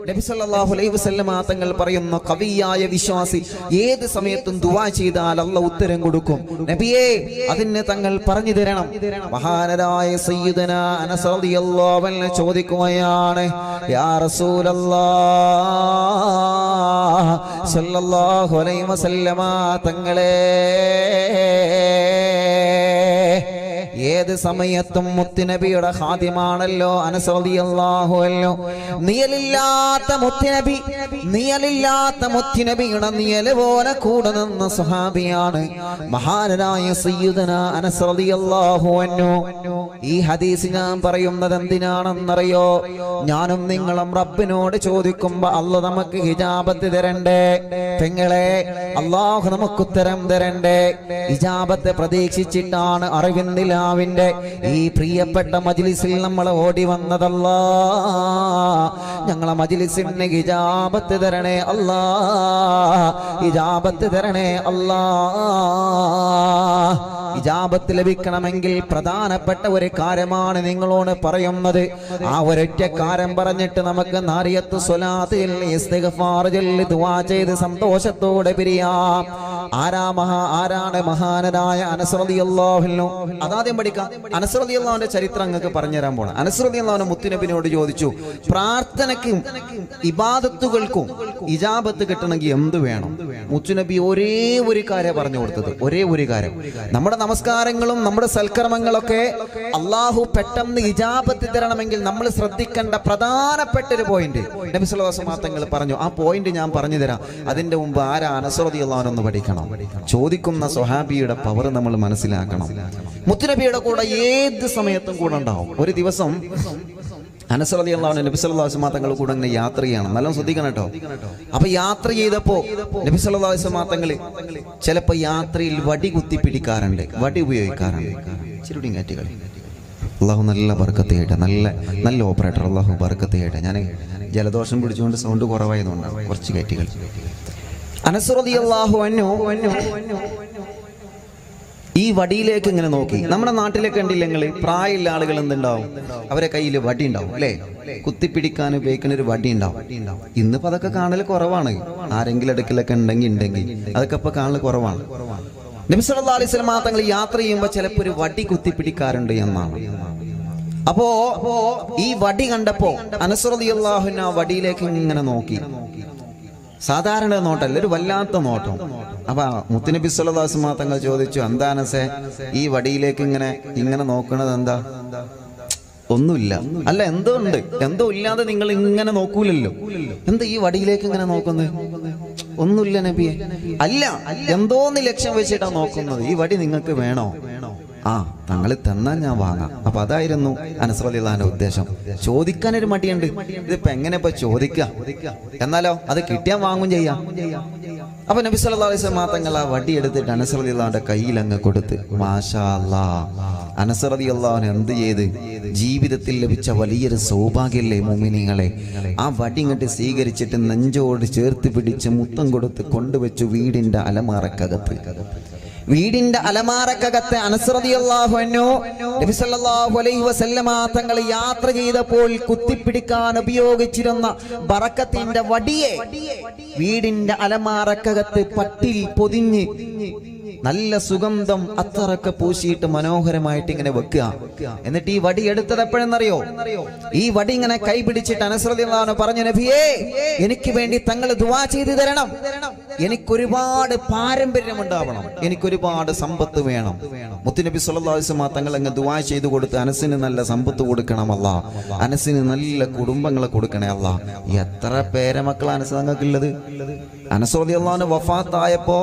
നബി സല്ലല്ലാഹു അലൈഹി വസല്ലമ തങ്ങൾ പറയുന്ന കവിയായ വിശ്വാസി ഏത് സമയത്തും ദുആ ചെയ്താൽ അല്ലാഹു ഉത്തരം കൊടുക്കും. നബിയേ, അതിന് തങ്ങൾ പറഞ്ഞു തരണം. മഹാനരായ സയ്യിദനാ അനസ് റളിയല്ലാഹു അൻഹു ചോദിക്കുകയാണ്, യാ റസൂലല്ലാഹ് സല്ലല്ലാഹു അലൈഹി വസല്ലമ തങ്ങളെ, ഏത് സമയത്തും മുത്തുനബിയുടെ ഖാദിമാണല്ലോ അനസ് റളിയല്ലാഹു അൻഹു. നിയലില്ലാത്ത മുത്തുനബിയുടെ നിയല് പോലെ കൂടെ നിന്ന സ്വഹാബിയാണ് മഹാനായ സയ്യിദനാ അനസ് റളിയല്ലാഹു അൻഹു. ഈ ഹദീസ് ഞാൻ പറയുന്നത് എന്തിനാണെന്നറിയോ? ഞാനും നിങ്ങളും റബ്ബിനോട് ചോദിക്കുമ്പോ അല്ലാഹു നമുക്ക് ഹിജാബത്ത് തരണ്ടേ? പെങ്ങളെ, അല്ലാഹു നമുക്ക് ഉത്തരം തരണ്ടേ? ഹിജാബത്തെ പ്രതീക്ഷിച്ചിട്ടാണ് അറിവിന്ദിലാവിന്റെ ഈ പ്രിയപ്പെട്ട മജ്ലിസിൽ നമ്മൾ ഓടി വന്നതല്ലാ. ഞങ്ങളെ മജ്ലിസിന് ഹിജാബത്ത് തരണേ അല്ലാ, ഹിജാബത്ത് തരണേ അല്ലാ. ഹിജാബത്ത് ലഭിക്കണമെങ്കിൽ പ്രധാനപ്പെട്ട ഒരു കാര്യമാണ് നിങ്ങളോട് പറയുന്നത്. ആ ഒരൊറ്റ കാര്യം പറഞ്ഞിട്ട് നമുക്ക് നാരിയത്ത് സ്വലാത്തിൽ ഇസ്തിഗ്ഫാർ ചൊല്ലി ദുആ ചെയ്ത് സന്തോഷത്തോടെ പിരിയാം. ആരാണ് മഹാനായ അനസ് റളിയല്ലാഹു അൻഹു? അതാദ്യം പഠിക്കാം. അനസ് റളിയല്ലാഹുവിന്റെ ചരിത്രം നിങ്ങൾക്ക് പറഞ്ഞുതരാൻ പോണം. അനസ് റളിയല്ലാഹു മുത്തുനബിയോട് ചോദിച്ചു, പ്രാർത്ഥനയ്ക്കും ഇബാദത്തുകൾക്കും ഇജാബത്ത് കിട്ടണമെങ്കിൽ എന്ത് വേണം? മുത്തുനബി ഒരേ ഒരു കാര്യം പറഞ്ഞു കൊടുത്തത്, ഒരേ ഒരു കാര്യം. നമ്മുടെ നമസ്കാരങ്ങളും നമ്മുടെ സൽക്കർമ്മങ്ങളൊക്കെ അള്ളാഹു പെട്ടെന്ന് ഇജാബത്ത് തരണമെങ്കിൽ നമ്മൾ ശ്രദ്ധിക്കേണ്ട പ്രധാനപ്പെട്ട ഒരു പോയിന്റ് നബി സല്ലല്ലാഹു അലൈഹി വസല്ലം തങ്ങൾ പറഞ്ഞു. ആ പോയിന്റ് ഞാൻ പറഞ്ഞു തരാം. അതിന്റെ മുമ്പ് ആരാ അനസ് റളിയല്ലാഹു അൻഹു പഠിക്കണം. ചോദിക്കുന്ന സ്വഹാബിയുടെ പവർ നമ്മൾ മനസ്സിലാക്കണം. മുത്തുനബിയുടെ കൂടെ ഏത് സമയത്തും കൂടെ ഉണ്ടാവും. ഒരു ദിവസം അനസ് റളിയല്ലാഹു അൻഹു നബി സല്ലല്ലാഹു അലൈഹി വസല്ലം തങ്ങൾ കൂടെ ഇങ്ങനെ യാത്ര ചെയ്യണം. നല്ലോണം ശ്രദ്ധിക്കണം കേട്ടോ. അപ്പൊ യാത്ര ചെയ്തപ്പോ നബി സല്ലല്ലാഹു അലൈഹി വസല്ലം തങ്ങൾ ചിലപ്പോ യാത്രയിൽ വടി കുത്തി പിടിക്കാറുണ്ട്, വടി ഉപയോഗിക്കാറുണ്ട്. ചിരുടിയും കാറ്റുകളി. അള്ളാഹു നല്ല ബർക്കത്ത് ചെയ്യട്ടെ, നല്ല ഓപ്പറേറ്റർ അള്ളാഹു ബർക്കത്ത് ചെയ്യട്ടെ. ഞാൻ ജലദോഷം പിടിച്ചുകൊണ്ട് സൗണ്ട് കുറവായതുകൊണ്ടാണ് കുറച്ച് കാറ്റുകൾ. അനസ് റളിയല്ലാഹു അൻഹു ഈ വടിയിലേക്ക് ഇങ്ങനെ നോക്കി. നമ്മുടെ നാട്ടിലേക്ക് കണ്ടില്ലെങ്കിൽ പ്രായമുള്ള ആളുകൾ എന്തുണ്ടാവും, അവരെ കയ്യിൽ വടി ഉണ്ടാവും അല്ലേ? കുത്തിപ്പിടിക്കാൻ ഉപയോഗിക്കുന്ന ഒരു വടി ഉണ്ടാവും. ഇന്നിപ്പോ അതൊക്കെ കാണൽ കുറവാണ്. ആരെങ്കിലും അടുക്കലൊക്കെ ഉണ്ടെങ്കിൽ അതൊക്കെ ഇപ്പൊ കാണൽ കുറവാണ്. നബി സല്ലല്ലാഹു അലൈഹി വസല്ലം തങ്ങൾ യാത്ര ചെയ്യുമ്പോൾ ചിലപ്പോൾ ഒരു വടി കുത്തിപ്പിടിക്കാറുണ്ട് എന്നാണ്. അപ്പോ ഈ വടി കണ്ടപ്പോ അനസ് റളിയല്ലാഹു അൻഹു ആ വടിയിലേക്ക് ഇങ്ങനെ നോക്കി. സാധാരണ നോട്ടല്ല, ഒരു വല്ലാത്ത നോട്ടം. അപ്പൊ മുത്തുനബി സല്ലല്ലാഹു അലൈഹി വസല്ലം തങ്ങൾ ചോദിച്ചു, എന്താ അനസേ ഈ വടിയിലേക്ക് ഇങ്ങനെ നോക്കണത് എന്താ? ഒന്നുമില്ല. അല്ല, എന്തോ ഉണ്ട്. എന്തോ ഇല്ലാതെ നിങ്ങൾ ഇങ്ങനെ നോക്കൂലല്ലോ. എന്താ ഈ വടിയിലേക്ക് ഇങ്ങനെ നോക്കുന്നത്? ഒന്നുമില്ല നബിയെ. അല്ല, എന്തോന്ന് ലക്ഷ്യം വെച്ചിട്ടാ നോക്കുന്നത്. ഈ വടി നിങ്ങൾക്ക് വേണോ? ആ, തങ്ങൾ തന്നാൽ ഞാൻ വാങ്ങാം. അപ്പൊ അതായിരുന്നു അനസ് റളിയല്ലാഹു അൻഹു ഉദ്ദേശം. ചോദിക്കാനൊരു മടിയുണ്ട്. ഇതിപ്പോ എങ്ങനെ ഇപ്പൊ ചോദിക്കാം? എന്നാലോ അത് കിട്ടിയാൽ വാങ്ങും ചെയ്യാം. അപ്പൊ നബി സല്ലല്ലാഹു അലൈഹി വസല്ലം തങ്ങൾ ആ വടി എടുത്തിട്ട് അനസ് റളിയല്ലാഹുവിന്റെ കയ്യിൽ അങ്ങ് കൊടുത്ത്. മാഷാ അല്ലാഹ്, അനസ് റളിയല്ലാഹു അൻഹു എന്ത് ചെയ്ത്? ജീവിതത്തിൽ ലഭിച്ച വലിയൊരു സൗഭാഗ്യല്ലേ മുഅ്മിനീങ്ങളെ. ആ വടി ഇങ്ങോട്ട് സ്വീകരിച്ചിട്ട് നെഞ്ചോട് ചേർത്ത് പിടിച്ച് മുത്തം കൊടുത്ത് കൊണ്ടുവച്ചു വീടിന്റെ അലമാരക്കകത്ത് അനസ് റളിയല്ലാഹു അൻഹു നബി സല്ലല്ലാഹു അലൈഹി വസല്ലമ തങ്ങൾ യാത്ര ചെയ്തപ്പോൾ കുത്തിപ്പിടിക്കാൻ ഉപയോഗിച്ചിരുന്ന ബറക്കത്തിന്റെ വടിയെ വീടിന്റെ അലമാരക്കകത്ത് പട്ടിൽ പൊതിഞ്ഞ് നല്ല സുഗന്ധം അത്തറൊക്കെ പൂശിയിട്ട് മനോഹരമായിട്ട് ഇങ്ങനെ വെക്കുക. എന്നിട്ട് ഈ വടി എടുത്തത് എപ്പോഴെന്നറിയോ? ഈ വടി ഇങ്ങനെ കൈ പിടിച്ചിട്ട് അനസ് റളിയല്ലാഹു അൻഹു പറഞ്ഞു, നബിയേ, എനിക്ക് വേണ്ടി തങ്ങൾ ദുആ ചെയ്തു തരണം. എനിക്കൊരുപാട് പാരമ്പര്യം ഉണ്ടാവണം, എനിക്കൊരുപാട് സമ്പത്ത് വേണം. മുത്തുനബി സല്ലല്ലാഹു അലൈഹി വസല്ലം തങ്ങൾ അങ്ങ് ദുആ ചെയ്തു കൊടുത്ത് അനസിന് നല്ല സമ്പത്ത് കൊടുക്കണം അല്ലാ, അനസിന് നല്ല കുടുംബങ്ങളെ കൊടുക്കണേ അല്ലാ. എത്ര പേരമക്കളാണ് അനസ് തങ്ങൾക്കുള്ളത്? അനസ് റളിയല്ലാഹു അൻഹു വഫാത്തായപ്പോ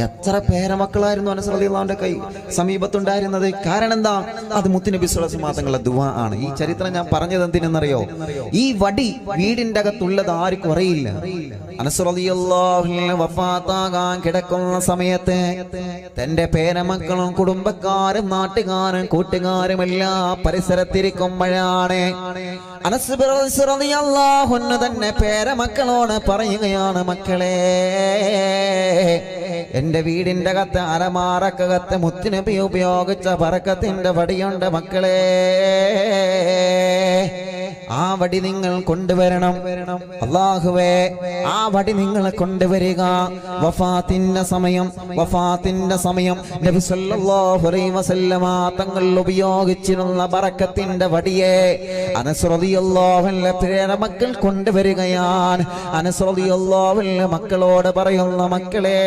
എത്ര പേരമക്കളായിരുന്നു അനസ് റളിയല്ലാഹുവിന്റെ കൈ സമീപത്തുണ്ടായിരുന്നത്? കാരണം എന്താ? അത് മുത്തുനബി സ്വല്ലല്ലാഹു അലൈഹി വസല്ലം തങ്ങളുടെ ദുആ ആണ്. ഈ ചരിത്രം ഞാൻ പറഞ്ഞത് എന്തിനെന്നറിയോ? ഈ വടി വീടിന്റെ അകത്തുള്ളത് ആർക്കും അറിയില്ല. അനസ് റളിയല്ലാഹു അൻഹു വഫാത്താകാൻ കിടക്കുന്ന സമയത്ത് തന്റെ പേരമക്കളും കുടുംബക്കാരും നാട്ടുകാരും കൂട്ടുകാരും എല്ലാം പരിസരത്തിരിക്കുമ്പോഴാണ് അനസ് റളിയല്ലാഹു അൻഹു തന്നെ പേരമക്കളോട് പറയുകയാണ്, മക്കളെ, എന്റെ വീടിന്റെ അകത്ത് അലമാരക്കകത്ത് മുത്തുനബി ഉപയോഗിച്ച ബറക്കത്തിന്റെ വടിയുണ്ട് മക്കളെ. ആ വടി നിങ്ങൾ കൊണ്ടുവരണം. അല്ലാഹുവേ, ആ വടി നിങ്ങൾ കൊണ്ടുവരിക. വഫാത്തിന്റെ സമയം നബി സല്ലല്ലാഹു അലൈഹി വസല്ലമ തങ്ങൾ ഉപയോഗിച്ചിരുന്ന ബറക്കത്തിന്റെ വടിയെ അനസ് റളിയല്ലാഹു അൻഹു പേരമക്കൾ കൊണ്ടുവരികയാണ്. അനസ് റളിയല്ലാഹു അൻഹു മക്കളോട് പറയുന്ന, മക്കളെ,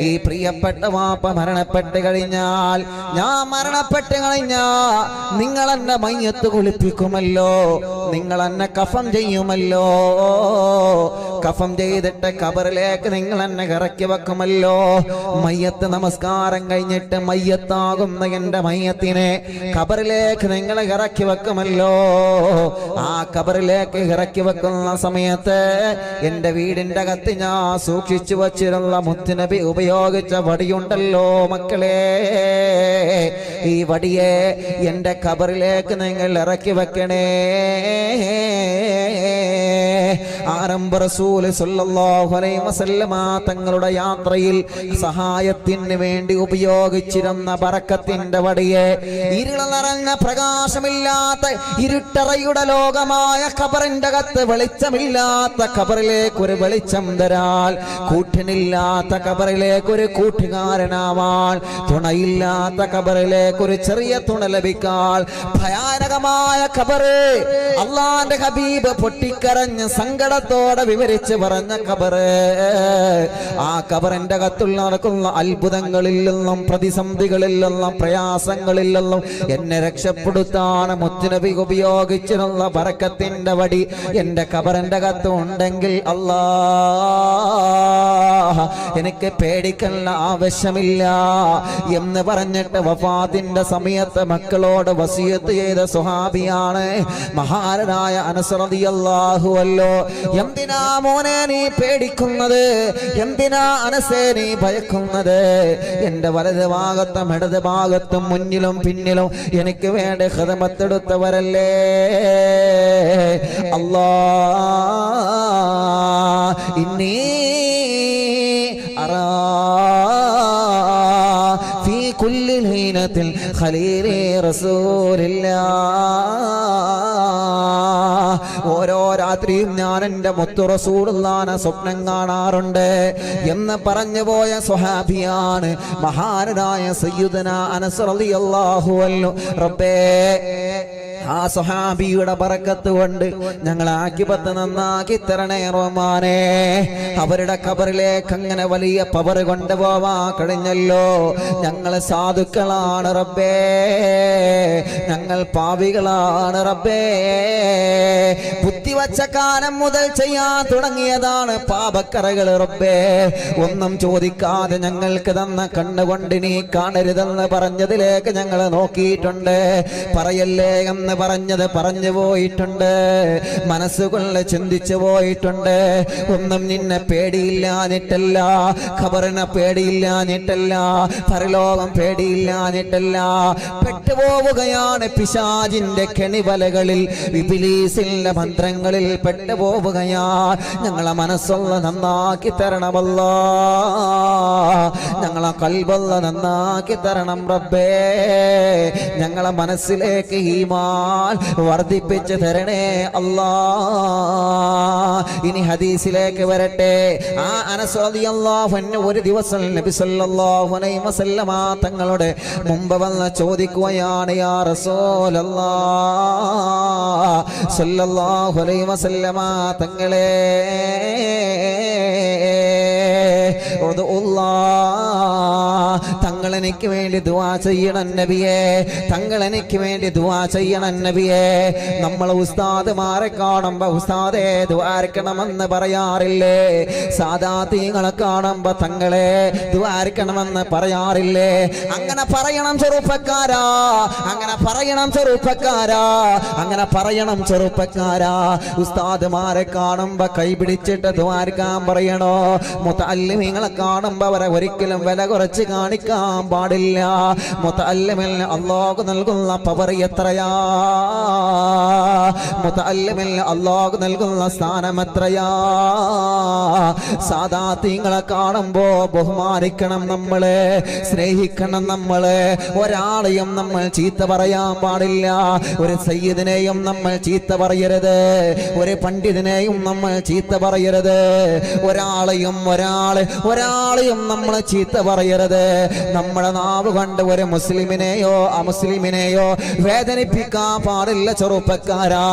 ഈ പ്രിയപ്പെട്ട വാപ്പ മരണപ്പെട്ട് കഴിഞ്ഞാൽ, ഞാൻ മരണപ്പെട്ട് കഴിഞ്ഞാൽ നിങ്ങൾ എന്നെ മയ്യത്ത് കുളിപ്പിക്കുമല്ലോ, നിങ്ങൾ എന്നെ കഫം ചെയ്യുമല്ലോ, കഫം ചെയ്തിട്ട് ഖബറിലേക്ക് നിങ്ങൾ എന്നെ ഇറക്കി വെക്കുമല്ലോ. മയ്യത്ത് നമസ്കാരം കഴിഞ്ഞിട്ട് മയ്യത്താകുന്ന എന്റെ മയ്യത്തിനെ ഖബറിലേക്ക് നിങ്ങൾ ഇറക്കി വെക്കുമല്ലോ. ആ ഖബറിലേക്ക് ഇറക്കി വെക്കുന്ന സമയത്ത് എന്റെ വീടിന്റെ അകത്ത് ഞാൻ സൂക്ഷിച്ചു വച്ചിരുന്ന മുത്തുനബി ഉപയോഗിച്ച വടിയുണ്ടല്ലോ മക്കളെ, ഈ വടിയെ എന്റെ ഖബറിലേക്ക് നിങ്ങൾ ഇറക്കി വെക്കണേ. ആരംഭ റസൂൽ സല്ലല്ലാഹു അലൈഹി വസല്ലമ തങ്ങളുടെ യാത്രയിൽ സഹായത്തിന് വേണ്ടി ഉപയോഗിച്ചിരുന്ന ബറക്കത്തിന്റെ വടിയെ ഇരുള നിറഞ്ഞ പ്രകാശമില്ലാത്ത ഇരുട്ടറയുടെ ലോകമായ ഖബറിന്റെ അകത്ത് വെളിച്ചമില്ലാത്ത ഖബറിലേക്ക് ഒരു വെളിച്ചം തരാൻ, കൂട്ടിനില്ലാത്ത ഖബറിലേക്ക് ഒരു കൂട്ടുകാരനാവാൻ, തുണയില്ലാത്ത ഖബറിലേക്ക് ഒരു ചെറിയ തുണ ലഭിക്കാൻ, ഭയാനകമായ ഖബറ് അള്ളാന്റെ ഹബീബ് പൊട്ടിക്കരഞ്ഞ് സങ്കടത്തോടെ വിവരിച്ച് പറഞ്ഞ ഖബറ്, ആ ഖബറിന്റെ അകത്തുള്ള നടക്കുന്ന അത്ഭുതങ്ങളിൽ നിന്നും പ്രതിസന്ധികളിൽ നിന്നും പ്രയാസങ്ങളിൽ നിന്നും എന്നെ രക്ഷപ്പെടുത്താൻ മുത്തുനബി ഉപയോഗിച്ചിരുന്ന ബറക്കത്തിന്റെ വടി എന്റെ ഖബറിന്റെ അകത്ത് ഉണ്ടെങ്കിൽ അല്ലാഹ് എനിക്ക് പേടിക്കേണ്ട ആവശ്യമില്ല എന്ന് പറഞ്ഞിട്ട് വഫാത്തിന്റെ സമയത്ത് മക്കളോട് വസിയത്ത് ചെയ്ത സ്വഹാബിയാണ് മഹാനായ അനസ് റളിയല്ലാഹു അൻഹു. എന്തിനാ മോനെ നീ പേടിക്കുന്നത്? എന്തിനാ അനസേ നീ ഭയക്കുന്നത്? എന്റെ വലത് ഭാഗത്തും ഇടത് ഭാഗത്തും മുന്നിലും പിന്നിലും എനിക്ക് വേണ്ടി ഖിദ്മത്തെടുത്തവരല്ലേ. അല്ലാഹ് ഇന്നി അറാ ഫീ കുല്ലി ലൈലത്തിൽ ഖലീലി റസൂലില്ലാഹ്. ഓരോ രാത്രിയും ഞാൻ എന്റെ മുത്തു റസൂലുള്ളാഹിനെ സ്വപ്നം കാണാറുണ്ട് എന്ന് പറഞ്ഞു പോയ സ്വഹാബിയാണ് മഹാനായ സയ്യിദുനാ അനസ് റളിയല്ലാഹു അൻഹു. റബ്ബേ, ആ സ്വഹാബിയുടെ ബറക്കത്ത് കൊണ്ട് ഞങ്ങളെ ആഖിബത്ത് നന്നാക്കി തരണേ റഹ്മാനേ. അവരുടെ ഖബറിലേക്ക് അങ്ങനെ വലിയ പവർ കൊണ്ടുപോവാ കഴിഞ്ഞല്ലോ. ഞങ്ങൾ സാധുക്കളാണ് റബ്ബേ, ഞങ്ങൾ പാവികളാണ് റബ്ബേ. ബുദ്ധിവച്ച കാലം മുതൽ ചെയ്യാൻ തുടങ്ങിയതാണ് പാപക്കറകൾ റബ്ബേ. ഒന്നും ചോദിക്കാതെ ഞങ്ങൾക്ക് തന്ന കണ്ണുകൊണ്ട് നീ കാണരുതെന്ന് പറഞ്ഞതിലേക്ക് ഞങ്ങൾ നോക്കിയിട്ടുണ്ട്. പറയല്ലേ എന്ന് പറഞ്ഞത് പറഞ്ഞു പോയിട്ടുണ്ട്, മനസ്സുകൊണ്ട് ചിന്തിച്ചു പോയിട്ടുണ്ട്. ഒന്നും നിന്നെ പേടിയില്ലാഞ്ഞിട്ടല്ല, ഖബറിനെ പേടിയില്ലാഞ്ഞിട്ടല്ല, പരലോകം പേടിയില്ലാഞ്ഞിട്ടല്ല. പെട്ടുപോവുകയാണ് പിശാചിന്റെ കെണിവലകളിൽ, ഇബ്ലീസിന്റെ മന്ത്രങ്ങളിൽ പെട്ടുപോവുകയാ. ഞങ്ങളെ മനസ്സുള്ള നന്നാക്കി തരണമല്ലോ, ഞങ്ങളെ കൽബുള്ള നന്നാക്കി തരണം റബ്ബേ. ഞങ്ങളെ മനസ്സിലേക്ക് ഈമാൻ വർദ്ധിപ്പിച്ച് തരണേ അല്ലാ. ഇനി ഹദീസിലേക്ക് വരട്ടെ. ആ അനസ് റളിയല്ലാഹു അൻഹു ഒരു ദിവസം നബി സല്ലല്ലാഹു അലൈഹി വസല്ലമ തങ്ങളുടെ മുമ്പ് വന്ന് ചോദിക്കുകയാണ്, യാ റസൂലല്ലാഹ് സല്ലല്ലാഹു അലൈഹി വസല്ലമ തങ്ങളെ, തങ്ങൾ എനിക്ക് വേണ്ടി ദുആ ചെയ്യണം നബിയേ, തങ്ങൾ എനിക്ക് വേണ്ടി ദുആ ചെയ്യണം നബിയേ. നമ്മൾ ഉസ്താദുമാരെ കാണുമ്പോ ഉസ്താദേ ദുആർക്കണമെന്ന് പറയാറില്ലേ? സാദാതീങ്ങളെ കാണുമ്പോ തങ്ങളെ ദുആർക്കണമെന്ന് പറയാറില്ലേ? അങ്ങനെ പറയണം ചെറുപ്പക്കാരാ, അങ്ങനെ പറയണം ചെറുപ്പക്കാരാ, അങ്ങനെ പറയണം ചെറുപ്പക്കാരാ. ഉസ്താദുമാരെ കാണുമ്പോ കൈപിടിച്ചിട്ട് ദുആർക്കാൻ പറയണോ? മുതഅല്ലിമീങ്ങളെ കാണുമ്പോ അവരെ ഒരിക്കലും വില കുറച്ച് കാണിക്കാൻ പാടില്ല. മുതഅല്ലിമിന് അല്ലാഹു നൽകുന്ന പവർ എത്രയാ, മുതഅല്ലിമിന് അല്ലാഹു നൽകുന്ന സ്ഥാനം എത്രയാ. സാദാത്യങ്ങളെ കാണുമ്പോ ബഹുമാനിക്കണം, നമ്മളെ സ്നേഹിക്കണം, നമ്മളെ ഒരാളെയും നമ്മൾ ചീത്ത പറയാൻ പാടില്ല. ഒരു സയ്യിദിനെയും നമ്മൾ ചീത്ത പറയരുത്, ഒരു പണ്ഡിതനെയും നമ്മൾ ചീത്ത പറയരുത്, ഒരാളെയും നമ്മൾ ചീത്ത പറയരുത്. നമ്മുടെ നാവ് കൊണ്ട് ഒരു മുസ്ലിമിനെയോ അമുസ്ലിമിനെയോ വേദനിപ്പിക്കാൻ പാടില്ല ചെറുപ്പക്കാരാ.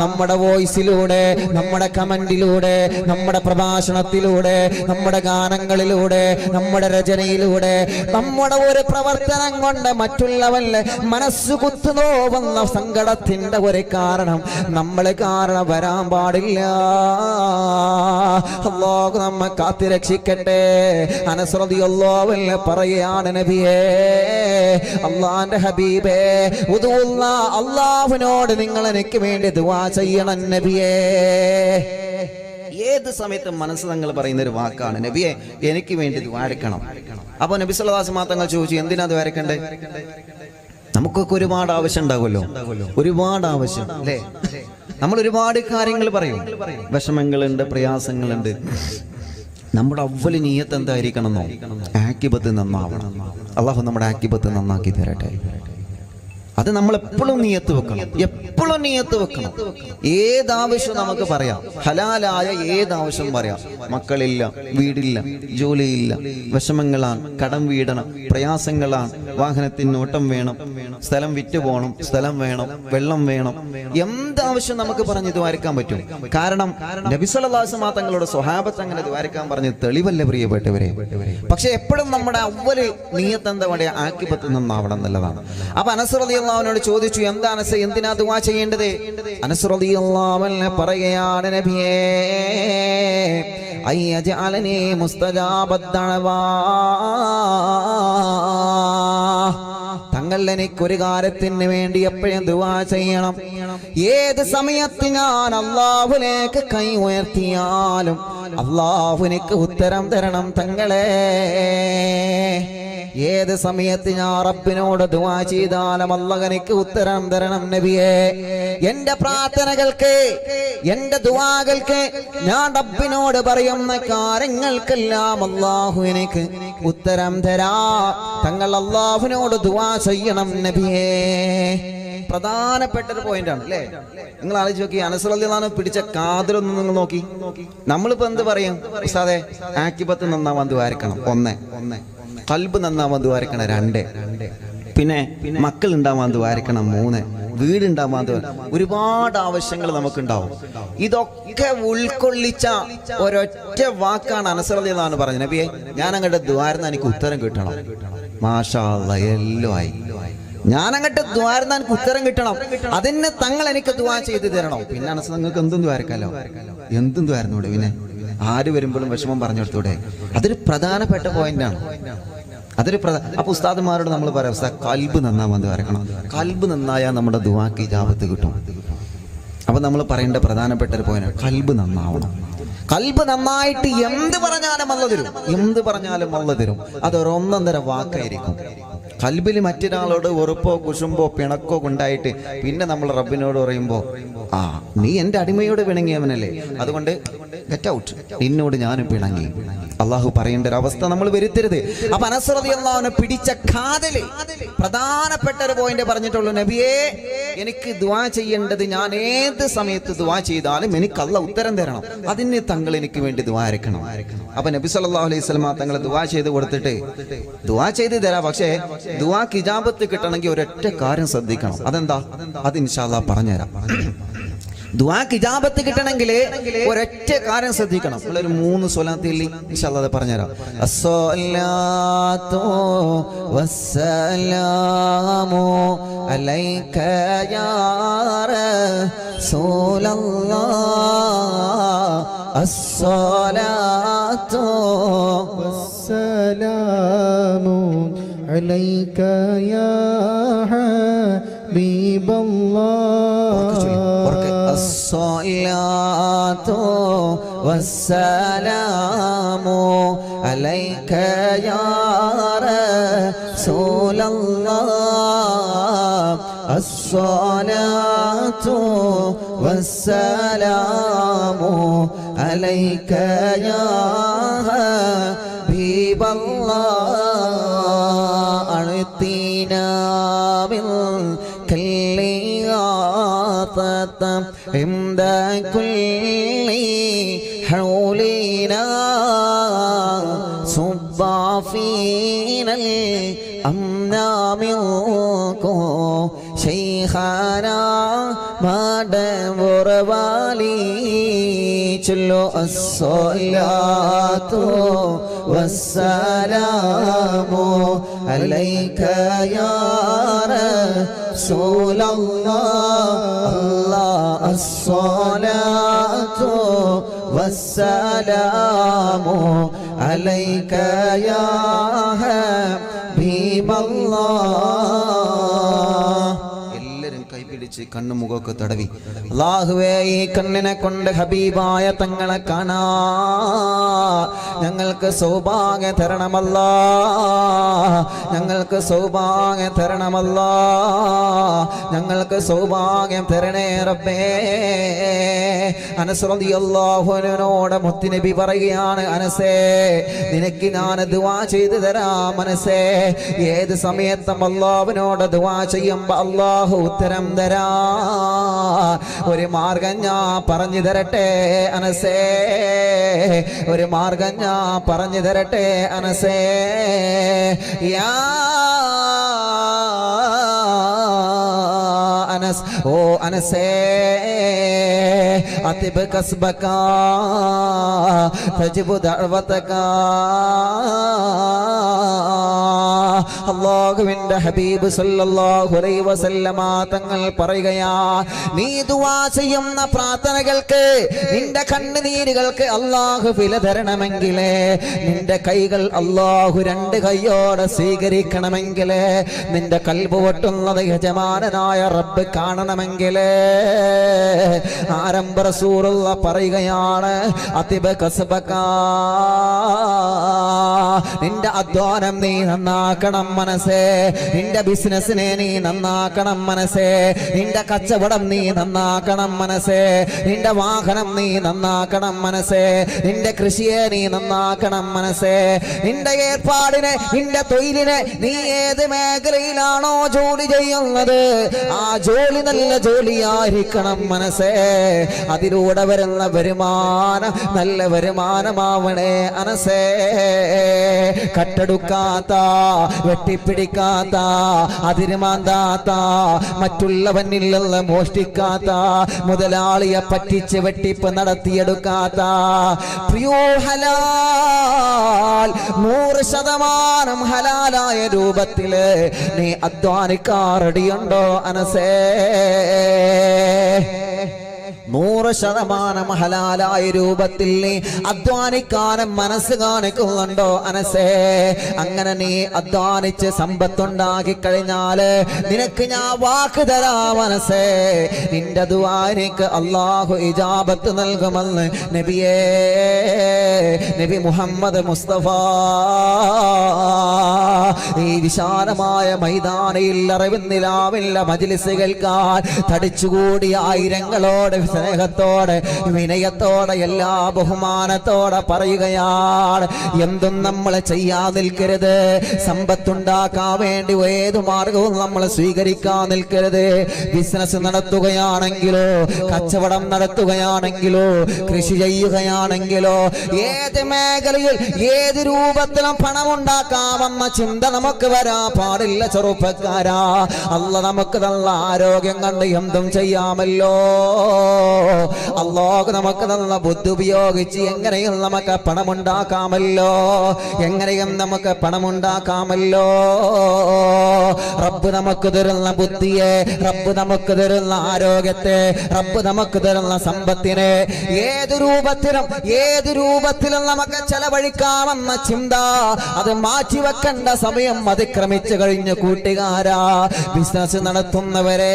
നമ്മുടെ വോയിസിലൂടെ, നമ്മുടെ കമന്റിലൂടെ, നമ്മുടെ പ്രഭാഷണത്തിലൂടെ, നമ്മുടെ ഗാനങ്ങളിലൂടെ, നമ്മുടെ രചനയിലൂടെ, നമ്മുടെ ഒരു പ്രവർത്തനം കൊണ്ട് മറ്റുള്ളവന്റെ മനസ്സ് കുത്തുനോവുന്ന സങ്കടത്തിന്റെ ഒരു കാരണം നമ്മൾ കാരണം വരാൻ പാടില്ല. അല്ലാഹു നമ്മെ കാത്തുരക്ഷിക്കട്ടെ. അനസ് റളിയല്ലാഹു അൻഹു പറയാണ്, നബിയേ, അല്ലാഹുവിന്റെ ഹബീബേ, അല്ലാഹുവിനോട് നിങ്ങൾ എനിക്ക് വേണ്ടി ദുആ ചെയ്യണം നബിയേ. ഏത് സമയത്തും മനസ്സ് തങ്ങൾ പറയുന്ന ഒരു വാക്കാണ്, നബിയെ എനിക്ക് വേണ്ടി ദ്വാരക്കണം. അപ്പൊ നബി സല്ലല്ലാഹു അലൈഹി വസല്ലം തങ്ങൾ ചോദിച്ചു, എന്തിനാ ദ്വാരക്കണ്ടേ? നമുക്കൊക്കെ ഒരുപാട് ആവശ്യം ഉണ്ടാകുമല്ലോ, ഒരുപാട് ആവശ്യം അല്ലേ? നമ്മൾ ഒരുപാട് കാര്യങ്ങൾ പറയും, വിഷമങ്ങളുണ്ട്, പ്രയാസങ്ങളുണ്ട്. നമ്മുടെ അവ്വൽ നിയ്യത്ത് എന്തായിരിക്കണമെന്നോ? ആക്കിബത്ത് നന്നാവണം. അല്ലാഹു നമ്മുടെ ആക്കിബത്ത് നന്നാക്കി തരട്ടെ. അത് നമ്മൾ എപ്പോഴും നിയ്യത്ത് വെക്കണം, എപ്പോഴും നിയ്യത്ത് വെക്കണം. ഏതാവശ്യം നമുക്ക് പറയാം, ഹലാലായ ഏതാവശ്യം പറയാം. മക്കളില്ല, വീടില്ല, ജോലിയില്ല, വിഷമങ്ങളാണ്, കടം വീടണം, പ്രയാസങ്ങളാണ്, വാഹനത്തിന് ഓട്ടം വേണം, സ്ഥലം വിറ്റ് പോകണം, സ്ഥലം വേണം, വെള്ളം വേണം, എന്താവശ്യം നമുക്ക് പറഞ്ഞ് ദ്വാരക്കാൻ പറ്റും. കാരണം നബി സല്ലല്ലാഹു അലൈഹി വസല്ലം തങ്ങളുടെ സ്വഹാബത്ത് അങ്ങനെ ദ്വാരക്കാൻ പറഞ്ഞ് തെളിവല്ല പ്രിയപ്പെട്ടവരെ. പക്ഷെ എപ്പോഴും നമ്മുടെ അവ്വല് നിയ്യത്ത് എന്താ പറയുക, ആക്കിബത്ത് നന്നാവണം എന്നുള്ളതാണ്. അപ്പൊ അനസ് റളിയല്ലാഹുവിനോട് ചോദിച്ചു, എന്താണ് എന്തിനാ ദുആ ചെയ്യേണ്ടത്? അനസ് റളിയല്ലാഹു അൻഹു പറയുകയാണ്, നബിയേ, അയ്യജഅലനി മുസ്തജാബദ്ദഅവാ, തങ്ങൾ എനിക്കൊരു കാര്യത്തിന് വേണ്ടി എപ്പോഴും ദുആ ചെയ്യണം. ഏത് സമയത്ത് ഞാൻ അല്ലാഹുവിലേക്ക് കൈ ഉയർത്തിയാലും അല്ലാഹു എനിക്ക് ഉത്തരം തരണം തങ്ങളെ. ഏത് സമയത്ത് ഞാൻ റബ്ബിനോട് ദുആ ചെയ്താലും അല്ലാഹു എനിക്ക് ഉത്തരം തരണം നബിയേ. എന്റെ പ്രാർത്ഥനകൾക്ക്, എന്റെ ദുആകൾക്ക് ഞാൻ റബ്ബിനോട് പറയുന്ന കാര്യങ്ങൾക്കെല്ലാം അല്ലാഹു എനിക്ക് ഉത്തരം തരാ. തങ്ങൾ അല്ലാഹുവിനോട് ദുആ ചെയ്യണം നബിയേ. പ്രധാനപ്പെട്ട ഒരു പോയിന്റാണ് അല്ലേ? നിങ്ങൾ ആലോചിച്ച് നോക്കി, അനസ് റളിയല്ലാഹു അൻഹു പിടിച്ച കാതിലൊന്നും നിങ്ങൾ നോക്കി. നമ്മളിപ്പോ എന്ത് പറയും? ഉസ്താദേ, ആക്കിബത്ത് നന്നാവാൻ ദ്വാരക്കണം, ഒന്ന്. ഖൽബ് നന്നാവാൻ ദ്വാരക്കണം, 2. പിന്നെ മക്കൾ ഉണ്ടാവാൻ ദ്വാരക്കണം, 3. വീടുണ്ടാവാൻ, ഒരുപാട് ആവശ്യങ്ങൾ നമുക്കുണ്ടാവും. ഇതൊക്കെ ഉൾക്കൊള്ളിച്ച ഒരൊറ്റ വാക്കാണ് അനസ് റളിയല്ലാഹു അൻഹു പറഞ്ഞത്, നബിയെ ഞാൻ അങ്ങോട്ട് ദ്വാരന്ന് എനിക്ക് ഉത്തരം കിട്ടണം. മാഷാ അല്ലാഹ്, എല്ലാം ആയി. ഞാൻ അങ്ങോട്ട് ദ്വാരന്ന് എനിക്ക് ഉത്തരം കിട്ടണം, അതിന് തങ്ങൾ എനിക്ക് ദുആ ചെയ്ത് തരണം. പിന്നെ അനസ്, നിങ്ങൾക്ക് എന്തും ദ്വാരക്കാലോ, എന്തും ദ്വാരന്നൂടെ? പിന്നെ ആര് വരുമ്പോഴും വിഷമം പറഞ്ഞെടുത്തൂടെ? അതൊരു പ്രധാനപ്പെട്ട പോയിന്റാണ്. അപ്പൊ ഉസ്താദുമാരോട് നമ്മൾ പറയാം, ഉസ്താദ് ഖൽബ് നന്നാവാൻ ദ്വാരക്കണം. ഖൽബ് നന്നായാൽ നമ്മുടെ ദുആക്ക് ഇജാബത്ത് കിട്ടും. അപ്പൊ നമ്മൾ പറയേണ്ട പ്രധാനപ്പെട്ട ഒരു പോയിന്റ്, ഖൽബ് നന്നാവണം. ഖൽബ് നന്നായിട്ട് എന്ത് പറഞ്ഞാലും അല്ലാഹു തരും, എന്ത് പറഞ്ഞാലും അല്ലാഹു തരും. അതൊരൊന്നൊന്നര വാക്കായിരിക്കും. ഖൽബിൽ മറ്റൊരാളോട് വെറുപ്പോ കുശുമ്പോ പിണക്കോ ഉണ്ടായിട്ട് പിന്നെ നമ്മൾ റബ്ബിനോട് പറയുമ്പോ, നീ എന്റെ അടിമയോട് പിണങ്ങിയവനല്ലേ, അതുകൊണ്ട് ഗെറ്റ് ഔട്ട്, നിന്നോട് ഞാനും പിണങ്ങി. അള്ളാഹു പറയേണ്ട ഒരു അവസ്ഥ നമ്മൾ വരുത്തരുത്. അപ്പൊ അനസ് റളിയല്ലാഹു അൻഹു പിടിച്ച കാതല് പ്രധാനപ്പെട്ട ഒരു പോയിന്റ് പറഞ്ഞിട്ടുള്ളൂ, നബിയേ എനിക്ക് ദുആ ചെയ്യേണ്ടത്, ഞാൻ ഏത് സമയത്ത് ദുആ ചെയ്താലും എനിക്ക് അല്ലാഹു ഉത്തരം തരണം, അതിന് തങ്ങൾ എനിക്ക് വേണ്ടി ദുആ അരക്കണം. അപ്പൊ നബി സല്ലല്ലാഹു അലൈഹി വസല്ലം തങ്ങൾ ദുആ ചെയ്ത് കൊടുത്തിട്ട്, ദുആ ചെയ്ത് തരാം, പക്ഷേ ദുആക്ക് ഇജാബത്ത് കിട്ടണമെങ്കിൽ ഒരൊറ്റ കാര്യം ശ്രദ്ധിക്കണം. അതെന്താ? അത് ഇൻഷാ അല്ലാഹ് പറഞ്ഞുതരാം. ദുആക്ക് ഇജാബത്ത് കിട്ടണമെങ്കിൽ ഒരൊറ്റ കാര്യം ശ്രദ്ധിക്കണം. ഒരു 3 സ്വലാത്ത് ചൊല്ലി ഇൻഷാ അല്ലാഹ് പറഞ്ഞുതരാം. അസ്സലാത്തു വസ്സലാമു അലൈക യാ റസൂലല്ലാഹ്, അസ്സലാത്തു വസ്സലാമു അലൈക യാ ഹബീബല്ലാഹ്. അസ്സലാത്തു വസ്സലാമു അലൈക യാ റസൂലല്ലാഹ് അസ്സലാത്തു വസ്സലാമു അലൈക യാ ഹബീബല്ലാഹ് അഅ്തിനാ മിൻ كاللياطة عند كل حولنا صب فينا الأمنا منكم شيخنا ما دبر والي چلو الصلاة والسلام عليك يا رسول الله الصلاة والسلام عليك يا حبيب الله കൈപിടിച്ച് കണ്ണുമുഖമൊക്കെ തടവി അല്ലാഹുവേ ഈ കണ്ണിനെ കൊണ്ട് ഹബീബായ തങ്ങളെ കാണാ ഞങ്ങൾക്ക് സൗഭാഗ്യം തരണമല്ലാ ഞങ്ങൾക്ക് സൗഭാഗ്യം തരണമല്ലാ ഞങ്ങൾക്ക് സൗഭാഗ്യം തരണേ റബ്ബേ അനസ് റളിയല്ലാഹു അൻഹുവിനോട് മുത്തുനബി പറയുകയാണ് അനസേ നിനക്ക് ഞാൻ ദുആ ചെയ്തു തരാം അനസേ ഏത് സമയത്തും അല്ലാഹുവിനോട് ദുആ ചെയ്യുമ്പോൾ അല്ലാഹു ഉത്തരം തരാ ഒരു മാർഗം ഞാൻ പറഞ്ഞു തരട്ടെ അനസേ ഒരു മാർഗം ഞാൻ പറഞ്ഞു തരട്ടെ അനസേ യാ അനസ് ഓ അനസേ അതിബ് കസ്ബക തജിബു ദഅവതക അല്ലാഹുവിന്റെ ഹബീബ് സല്ലല്ലാഹു അലൈഹി വസല്ലമ തങ്ങൾ പറയുകയാ നീ ദുആ ചെയ്യുന്ന പ്രാർത്ഥനകൾക്ക് നിന്റെ കണ്ണുനീരുകൾക്ക് അല്ലാഹു വില തരണമെങ്കിൽ നിന്റെ കൈകൾ അല്ലാഹു രണ്ട് കൈയോടെ സ്വീകരിക്കണമെങ്കിൽ നിന്റെ കൽബ് പൊട്ടുന്നത് യജമാനനായ റബ്ബ് കാണണമെങ്കിൽ ആരംഭ റസൂലുള്ള പറയുകയാണ് അതിബ് കസ്ബക നിന്റെ അധ്വാനം നീ നന്നാക്കണം മനസ്സേ നിന്റെ ബിസിനസിനെ നീ നന്നാക്കണം മനസ്സേ നിന്റെ കച്ചവടം നീ നന്നാക്കണം മനസ്സേ നിന്റെ വാഹനം നീ നന്നാക്കണം മനസ്സേ നിന്റെ കൃഷിയെ നീ നന്നാക്കണം മനസ്സേ നിന്റെ ഏർപ്പാടിനെ നിന്റെ തൊഴിലിനെ നീ ഏത് മേഖലയിലാണോ ജോലി ചെയ്യുന്നത് ആ ജോലി നല്ല ജോലിയായിരിക്കണം മനസ്സേ അതിലൂടെ വരുന്ന വരുമാനം നല്ല വരുമാനമാവണേ അനസേ കട്ടെടുക്കാത്ത വെട്ടിപ്പിടിക്കാത്ത അതിരുമാന്താത്ത മറ്റുള്ളവനിൽ നിന്ന് മോഷ്ടിക്കാത്ത മുതലാളിയെ പറ്റിച്ച് വെട്ടിപ്പ് നടത്തിയെടുക്കാത്ത പ്രിയോ ഹലാൽ 100% ഹലാലായ രൂപത്തില് നീ അധ്വാനിക്കാറടിയുണ്ടോ അനസേ 100% ഹലാലായ രൂപത്തിൽ നീ അധ്വാനിക്കാനും മനസ്സ് കാണിക്കുന്നുണ്ടോ അനസേ അങ്ങനെ നീ അധ്വാനിച്ച് സമ്പത്തുണ്ടാക്കി കഴിഞ്ഞാല് നിനക്ക് ഞാൻ വാക്ക് തരാം മനസ്സേ നിന്റെ ദുആനിക്ക് അല്ലാഹു ഇജാബത്ത് നൽകുമെന്ന് നബിയേ നബി മുഹമ്മദ് മുസ്തഫ ഈ വിശാലമായ മൈതാനിയിൽ അറിവിന്നിലാവില്ല മജ്ലിസുകൾക്കാൽ തടിച്ചുകൂടിയ ആയിരങ്ങളോട് സ്നേഹത്തോടെ വിനയത്തോടെ എല്ലാ ബഹുമാനത്തോടെ പറയുകയാണ് എന്തും നമ്മൾ ചെയ്യാൻ നിൽക്കരുത് സമ്പത്തുണ്ടാക്കാൻ വേണ്ടി ഏതു മാർഗവും നമ്മൾ സ്വീകരിക്കാൻ നിൽക്കരുത് ബിസിനസ് നടത്തുകയാണെങ്കിലോ കച്ചവടം നടത്തുകയാണെങ്കിലോ കൃഷി ചെയ്യുകയാണെങ്കിലോ ഏത് മേഖലയിൽ ഏത് രൂപത്തിലും പണമുണ്ടാക്കാമെന്ന ചിന്ത നമുക്ക് വരാൻ പാടില്ല ചെറുപ്പക്കാരാ അല്ല നമുക്ക് നല്ല ആരോഗ്യം കണ്ട് എന്തും ചെയ്യാമല്ലോ അല്ലാഹു നമുക്ക് തന്ന ബുദ്ധി ഉപയോഗിച്ച് എങ്ങനെയും നമുക്ക് പണമുണ്ടാക്കാമല്ലോ എങ്ങനെയും നമുക്ക് പണമുണ്ടാക്കാമല്ലോ റബ്ബ് നമുക്ക് തരുന്ന ബുദ്ധിയെ റബ്ബ് നമുക്ക് തരുന്ന ആരോഗ്യത്തെ റബ്ബ് നമുക്ക് തരുന്ന സമ്പത്തിനെ ഏത് രൂപത്തിലും നമുക്ക് ചെലവഴിക്കാമെന്ന ചിന്ത അത് മാറ്റിവെക്കേണ്ട സമയം അതിക്രമിച്ചു കഴിഞ്ഞു കൂട്ടുകാരാ ബിസിനസ് നടത്തുന്നവരെ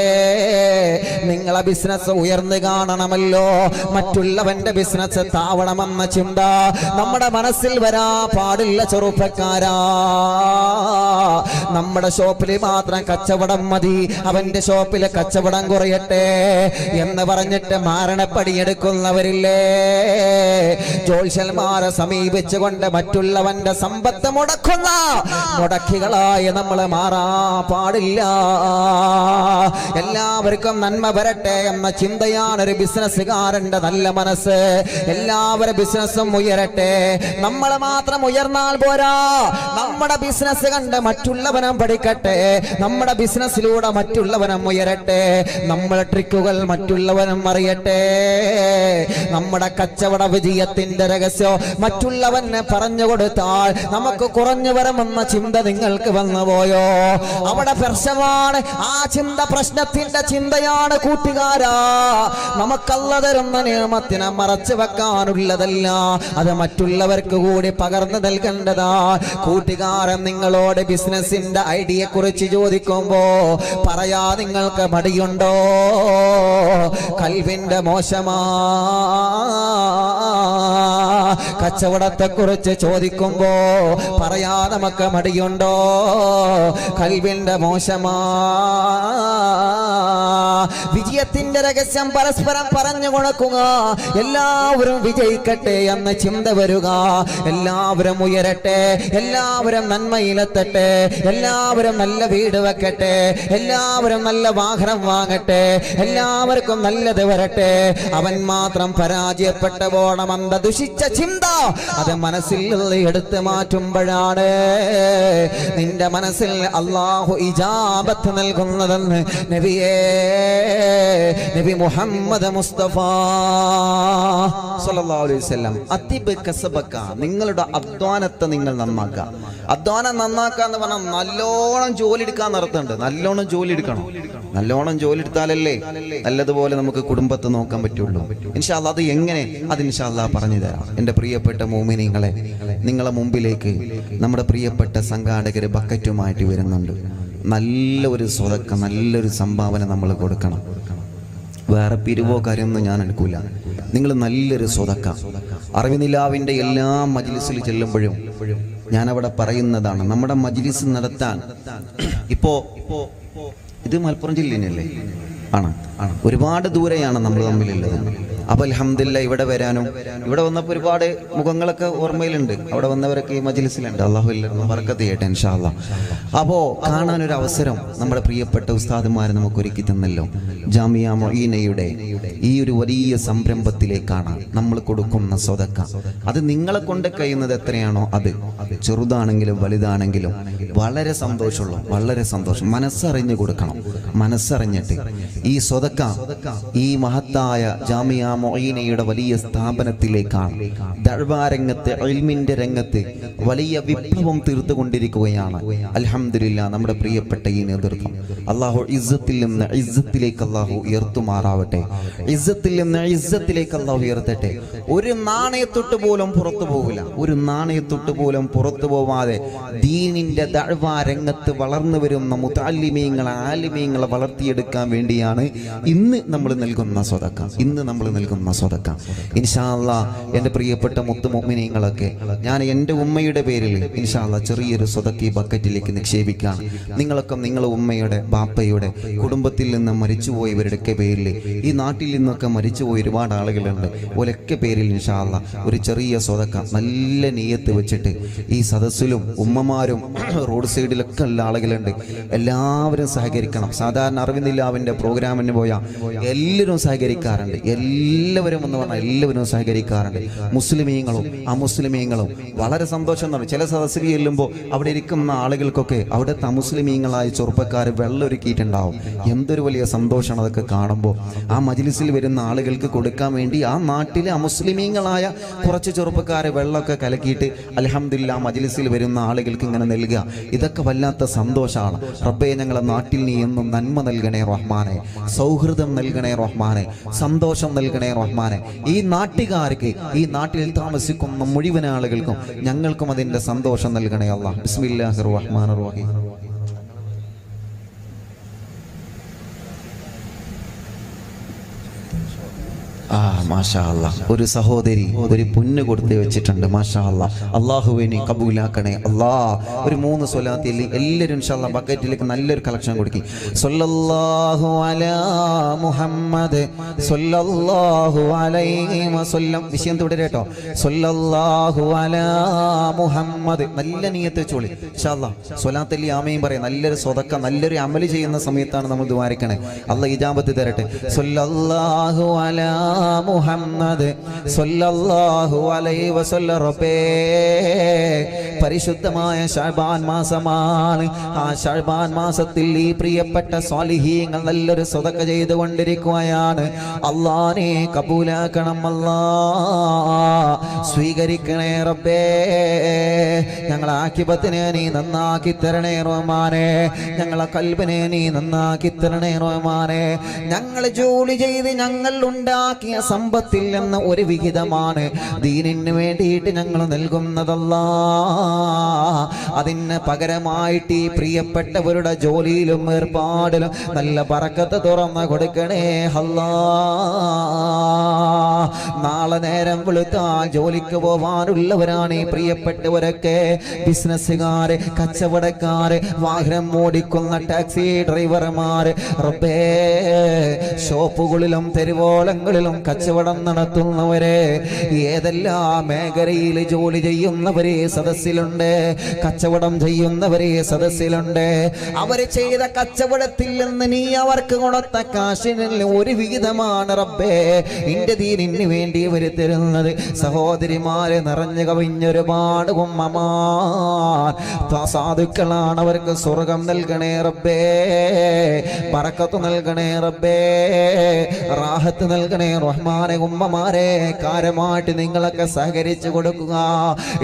നിങ്ങളെ ബിസിനസ് ഉയർന്നു കാണണം കാണണമല്ലോ, മറ്റുള്ളവന്റെ ബിസിനസ് താവണമെന്ന ചിന്ത നമ്മുടെ മനസ്സിൽ വരാ പാടില്ല ചെറുപ്പക്കാരാ. നമ്മുടെ ഷോപ്പിൽ മാത്രം കച്ചവടം മതി, അവന്റെ ഷോപ്പിലെ കച്ചവടം കുറയട്ടെ എന്ന് പറഞ്ഞിട്ട് മാരണപ്പടിയെടുക്കുന്നവരില്ലേ? ജ്യോത്സ്യന്മാരെ സമീപിച്ചുകൊണ്ട് മറ്റുള്ളവന്റെ സമ്പത്ത് മുടക്കുന്ന മുടക്കികളായി നമ്മൾ മാറാ പാടില്ല. എല്ലാവർക്കും നന്മ വരട്ടെ എന്ന ചിന്തയാണ് ഒരു ബിസിനസ്സുകാരന്റെ നല്ല മനസ്സ്. എല്ലാവരുടെ ബിസിനസ്സും ഉയരട്ടെ. നമ്മൾ മാത്രം ഉയർന്നാൽ പോരാ, നമ്മുടെ ബിസിനസ് കണ്ട് മറ്റുള്ളവനും പഠിക്കട്ടെ, നമ്മുടെ ബിസിനസ്സിലൂടെ മറ്റുള്ളവനും ഉയരട്ടെ, നമ്മുടെ ട്രിക്കുകൾ മറ്റുള്ളവനും അറിയട്ടെ. നമ്മുടെ കച്ചവട വിജയത്തിന്റെ രഹസ്യം മറ്റുള്ളവന് പറഞ്ഞു കൊടുത്താൽ നമുക്ക് കുറഞ്ഞു വരുമെന്ന ചിന്ത നിങ്ങൾക്ക് വന്നുപോയോ? അവിടെ പ്രശ്നമാണ് ആ ചിന്ത, പ്രശ്നത്തിന്റെ ചിന്തയാണ് കൂട്ടുകാരാ. നമുക്കല്ല തരുന്ന നിയമത്തിനെ മറച്ചു വെക്കാനുള്ളതല്ല, അത് മറ്റുള്ളവർക്ക് കൂടി പകർന്നു നൽകേണ്ടതാ. കൂട്ടുകാരൻ നിങ്ങളോട് ബിസിനസിന്റെ ഐഡിയ കുറിച്ച് ചോദിക്കുമ്പോ പറയാ നിങ്ങൾക്ക് മടിയുണ്ടോ? കൽവിന്റെ മോശമാ. കച്ചവടത്തെ കുറിച്ച് ചോദിക്കുമ്പോ പറയാ നമുക്ക് മടിയുണ്ടോ? കൽവിന്റെ മോശമാ. വിജയത്തിന്റെ രഹസ്യം പരസ്പരം പറഞ്ഞു കൊടുക്കുക. എല്ലാവരും വിജയിക്കട്ടെ എന്ന ചിന്ത വരുക. എല്ലാവരും ഉയരട്ടെ, എല്ലാവരും നന്മയിലെത്തട്ടെ, എല്ലാവരും നല്ല വീട് വെക്കട്ടെ, എല്ലാവരും നല്ല വാഹനം വാങ്ങട്ടെ, എല്ലാവർക്കും നല്ലത് വരട്ടെ. അവൻ മാത്രം പരാജയപ്പെട്ട പോണമെന്ന ദുഷിച്ച ചിന്ത അത് മനസ്സിൽ നിന്ന് എടുത്തു മാറ്റുമ്പോഴാണ് നിന്റെ മനസ്സിൽ അല്ലാഹു ഇജാബത്ത് നൽകുന്നതെന്ന് നബി മുഹമ്മദ് മുസ്തഫ സല്ലല്ലാഹു അലൈഹി വസല്ലം. അതിബ് കസബക, നിങ്ങളുടെ അധ്വാനത്തെ നിങ്ങൾ നന്നാക്കുക. അധ്വാനം നന്നാക്കുക എന്ന് പറഞ്ഞാൽ നല്ലോണം ജോലി എടുക്കാൻ നടത്തുന്നുണ്ട്. നല്ലോണം ജോലി എടുക്കണം. നല്ലോണം ജോലി എടുത്താലല്ലേ നല്ലതുപോലെ നമുക്ക് കുടുംബത്തെ നോക്കാൻ പറ്റുള്ളൂ. ഇൻഷാ അല്ലാഹ് അത് എങ്ങനെ, അത് ഇൻഷാ അല്ലാഹ് പറഞ്ഞു തരാം. എൻ്റെ പ്രിയപ്പെട്ട മോമിനീങ്ങളെ, നിങ്ങളെ മുമ്പിലേക്ക് നമ്മുടെ പ്രിയപ്പെട്ട സംഘാടകര് ബക്കറ്റുമായിട്ട് വരുന്നുണ്ട്. നല്ലൊരു സ്വതക്ക, നല്ലൊരു സംഭാവന നമ്മൾ കൊടുക്കണം. വേറെ പിരിവോ കാര്യമൊന്നും ഞാൻ എടുക്കൂല. നിങ്ങൾ നല്ലൊരു സ്വതക്ക. അറിവിനിലാവിൻ്റെ എല്ലാ മജ്ലിസിൽ ചെല്ലുമ്പോഴും ഞാനവിടെ പറയുന്നതാണ്, നമ്മുടെ മജ്ലിസ് നടത്താൻ ഇപ്പോ ഇത് മലപ്പുറം ജില്ലയല്ലേ? ആണ്. ഒരുപാട് ദൂരെയാണ് നമ്മൾ തമ്മിലുള്ളത്. അപ്പോൾ അൽഹംദുലില്ലാഹ് ഇവിടെ വരാനും, ഇവിടെ വന്നപ്പോൾ ഒരുപാട് മുഖങ്ങളൊക്കെ ഓർമ്മയിലുണ്ട്. അവിടെ വന്നവരൊക്കെ ഈ മജ്ലിസിലുണ്ട്. അല്ലാഹു എല്ലാവർക്കും ബർക്കത്ത് ചെയ്യട്ടെ ഇൻഷാ അല്ലാഹ്. അപ്പോൾ കാണാനൊരു അവസരം നമ്മുടെ പ്രിയപ്പെട്ട ഉസ്താദുമാർ നമുക്ക് ഒരുക്കി തന്നല്ലോ. ജാമിയ മൊഈനയുടെ ഈ ഒരു വലിയ സംരംഭത്തിലേക്കാണ് നമ്മൾ കൊടുക്കുന്ന സ്വതക്ക. അത് നിങ്ങളെ കൊണ്ട് കഴിയുന്നത് എത്രയാണോ അത്, ചെറുതാണെങ്കിലും വലുതാണെങ്കിലും വളരെ സന്തോഷമുള്ള, വളരെ സന്തോഷം. മനസ്സറിഞ്ഞ് കൊടുക്കണം. മനസ്സറിഞ്ഞിട്ട് ഈ സ്വതക്ക ഈ മഹത്തായ ജാമിയ മൊഈനയുടെ വലിയ സ്ഥാപനത്തിലേക്കാണ്. ദഅ്വാ രംഗത്ത്, ഇൽമിന്റെ രംഗത്ത് വലിയ വിപ്ലവം തീർത്തുകൊണ്ടിരിക്കുകയാണ്. അൽഹംദുലില്ലാഹ് നമ്മുടെ പ്രിയപ്പെട്ട ഈ നേതൃത്വം അല്ലാഹു ഇസ്സത്തിൽ നിന്ന് ഇസ്സത്തിലേക്ക് അല്ലാഹു ഉയർത്തുമാറാവട്ടെ. ഇസ്സത്തിൽ നിന്ന് ഇസ്സത്തിലേക്ക് അല്ലാഹു ഉയർത്തട്ടെ. ഒരു നാണയത്തൊട്ട് പോലും പുറത്തു പോകില്ല. ഒരു നാണയത്തൊട്ട് പോലും പുറത്തു പോവാതെ ദീനിന്റെ ദഅ്വാ രംഗത്ത് വളർന്നു വരുന്ന മുതഅല്ലിമീങ്ങളെ, ആലിമീങ്ങളെ വളർത്തിയെടുക്കാൻ വേണ്ടിയാണ് ഇന്ന് നമ്മൾ നൽകുന്ന സ്വതക്ക. ഇന്ന് നമ്മൾ നൽകുന്ന സ്വതക്ക ഇൻഷാ അല്ലാഹ്. എൻ്റെ പ്രിയപ്പെട്ട മുത്തു മുഅ്മിനീങ്ങളൊക്കെ, ഞാൻ എൻ്റെ ഉമ്മയുടെ പേരിൽ ഇൻഷാ അല്ലാഹ് ചെറിയൊരു സ്വതക്ക ഈ ബക്കറ്റിലേക്ക് നിക്ഷേപിക്കാം. നിങ്ങളൊക്കെ നിങ്ങളുടെ ഉമ്മയുടെ, ബാപ്പയുടെ, കുടുംബത്തിൽ നിന്ന് മരിച്ചുപോയവരുടെയൊക്കെ പേരിൽ, ഈ നാട്ടിൽ നിന്നൊക്കെ മരിച്ചുപോയ ഒരുപാട് ആളുകളുണ്ട്. ഓലൊക്കെ പേരിൽ ഇൻഷാ അല്ലാഹ് ഒരു ചെറിയ സ്വതക്ക നല്ല നിയ്യത്ത് വെച്ചിട്ട് ഈ സദസ്സിലും ഉമ്മമാരും റോഡ് സൈഡിലൊക്കെ ഉള്ള ആളുകളുണ്ട്. എല്ലാവരും സഹകരിക്കണം. സാധാരണ അറിവിനിലാവിൻ്റെ പ്രോഗ്രാമിന് പോയാൽ എല്ലാവരും സഹകരിക്കാറുണ്ട്. എല്ലാവരും എന്ന് പറഞ്ഞാൽ എല്ലാവരും സഹകരിക്കാറുണ്ട്. മുസ്ലിമീങ്ങളും അമുസ്ലിമീങ്ങളും. വളരെ സന്തോഷം എന്നാണ്. ചില സദസ്സിൽ ചെല്ലുമ്പോൾ അവിടെ ഇരിക്കുന്ന ആളുകൾക്കൊക്കെ അവിടുത്തെ അമുസ്ലിമീങ്ങളായ ചെറുപ്പക്കാർ വെള്ളം ഒരുക്കിയിട്ടുണ്ടാവും. എന്തൊരു വലിയ സന്തോഷമാണ് അതൊക്കെ കാണുമ്പോൾ. ആ മജ്ലിസിൽ വരുന്ന ആളുകൾക്ക് കൊടുക്കാൻ വേണ്ടി ആ നാട്ടിലെ അമുസ്ലിമീങ്ങളായ കുറച്ച് ചെറുപ്പക്കാരെ വെള്ളമൊക്കെ കലക്കിയിട്ട് അൽഹംദുലില്ലാഹ് മജ്ലിസിൽ വരുന്ന ആളുകൾക്ക് ഇങ്ങനെ നൽകുക. ഇതൊക്കെ വല്ലാത്ത സന്തോഷമാണ്. റബ്ബേ, ഞങ്ങളെ നാട്ടിൽ നീ എന്നും നന്മ നൽകണേ റഹ്മാനെ, സൗഹൃദം നൽകണേ റഹ്മാനെ, സന്തോഷം നൽകണേ റഹ്മാനെ. ഈ നാട്ടുകാർക്ക്, ഈ നാട്ടിൽ താമസിക്കുന്ന മുഴുവൻ ആളുകൾക്കും ഞങ്ങൾക്കും അതിൻ്റെ സന്തോഷം നൽകണേ അല്ലാഹ്. ബിസ്മില്ലാഹിർ റഹ്മാനിർ റഹീം. മാഷാ അല്ലാ. ഒരു സഹോദരി ഒരു പുണ്ണ് കൊടുത്ത് വെച്ചിട്ടുണ്ട്. മാഷാ അല്ലാ. അള്ളാഹുവിനെ കബൂലാക്കണേ അല്ലാ. ഒരു 3 സ്വലാത്തിൽ എല്ലാവരും ഇൻഷാ അല്ലാ ബക്കറ്റിലേക്ക് നല്ലൊരു കളക്ഷൻ കൊടുക്കി. സ്വല്ലല്ലാഹു അലാ മുഹമ്മദ് സ്വല്ലല്ലാഹു അലൈഹി വസല്ലം. വിഷയം തുടരട്ടോ. സ്വല്ലല്ലാഹു അലാ മുഹമ്മദ്. നല്ല നിയ്യത്ത് വെച്ചോളി ഇൻഷാ അല്ലാ. സ്വലാത്തിൽ ആമീൻ പറയാം. നല്ലൊരു സ്വതക്ക നല്ലൊരു അമല് ചെയ്യുന്ന സമയത്താണ് നമ്മൾ ദുആരിക്കണേ. അല്ലാഹ് ഇജാബത്ത് തരട്ടെ. സ്വല്ലല്ലാഹു അലാ മുഹമ്മദ് സ്വല്ലല്ലാഹു അലൈഹി വസല്ലം. റബ്ബേ, പരിശുദ്ധമായ ശഅബാൻ മാസമാണ്. ആ ശഅബാൻ മാസത്തിൽ ഈ പ്രിയപ്പെട്ട സ്വാലിഹീങ്ങൾ നല്ലൊരു സ്വതക്ക ചെയ്തുകൊണ്ടിരിക്കുകയാണ്. അല്ലാഹുവേ കബൂലാക്കണം അല്ലാ, സ്വീകരിക്കണേ റബ്ബേ. ഞങ്ങളെ ആഖിബത്തിനെ നീ നന്നാക്കി തരണേ റഹ്മാനേ. ഞങ്ങളെ കൽബിനെ നീ നന്നാക്കി തരണേ റഹ്മാനേ. ഞങ്ങൾ ജോലി ചെയ്ത് ഞങ്ങൾ ഉണ്ടാക്കിയ സമ്പത്തിൽ നിന്ന് ഒരു വിഹിതമാണ് ദീനിന് വേണ്ടിയിട്ട് ഞങ്ങൾ നൽകുന്നതല്ലാ. അതിന് പകരമായിട്ട് ഈ പ്രിയപ്പെട്ടവരുടെ ജോലിയിലും ഏർപ്പാടിലും നല്ല ബറക്കത്ത് തുറന്ന് കൊടുക്കണേ അല്ലാ. നാളെ നേരം വെളുത്താൽ ജോലിക്ക് പോവാനുള്ളവരാണ് ഈ പ്രിയപ്പെട്ടവരൊക്കെ. ബിസിനസ്സുകാര്, കച്ചവടക്കാര്, വാഹനം ഓടിക്കുന്ന ടാക്സി ഡ്രൈവർമാര്, റബ്ബേ, ഷോപ്പുകളിലും തെരുവോളങ്ങളിലും കച്ചവടം നടത്തുന്നവരെ, ഏതെല്ലാം മേഖലയിൽ ജോലി ചെയ്യുന്നവരെ സദസ്സിലുണ്ട്, കച്ചവടം ചെയ്യുന്നവരെ സദസ്സിലുണ്ട്. അവര് ചെയ്ത കച്ചവടത്തിൽ നിന്ന് നീ അവർക്ക് കൊടുത്ത കാശിനിൽ ഒരു വിഹിതമാണ് റബ്ബേ നിന്റെ ദീനിന് വേണ്ടി ഇവർ തരുന്നത്. സഹോദരിമാരെ നിറഞ്ഞു കവിഞ്ഞൊരുപാട് ഉമ്മമാർ സാധുക്കളാണ്. അവർക്ക് സ്വർഗം നൽകണേ റബ്ബേ, ബറക്കത്ത് നൽകണേ റബ്ബേ, റാഹത്ത് നൽകണേ റഹ്മാനെ. ഉമ്മമാരെ കാര്യമായിട്ട് നിങ്ങളൊക്കെ സഹകരിച്ചു കൊടുക്കുക.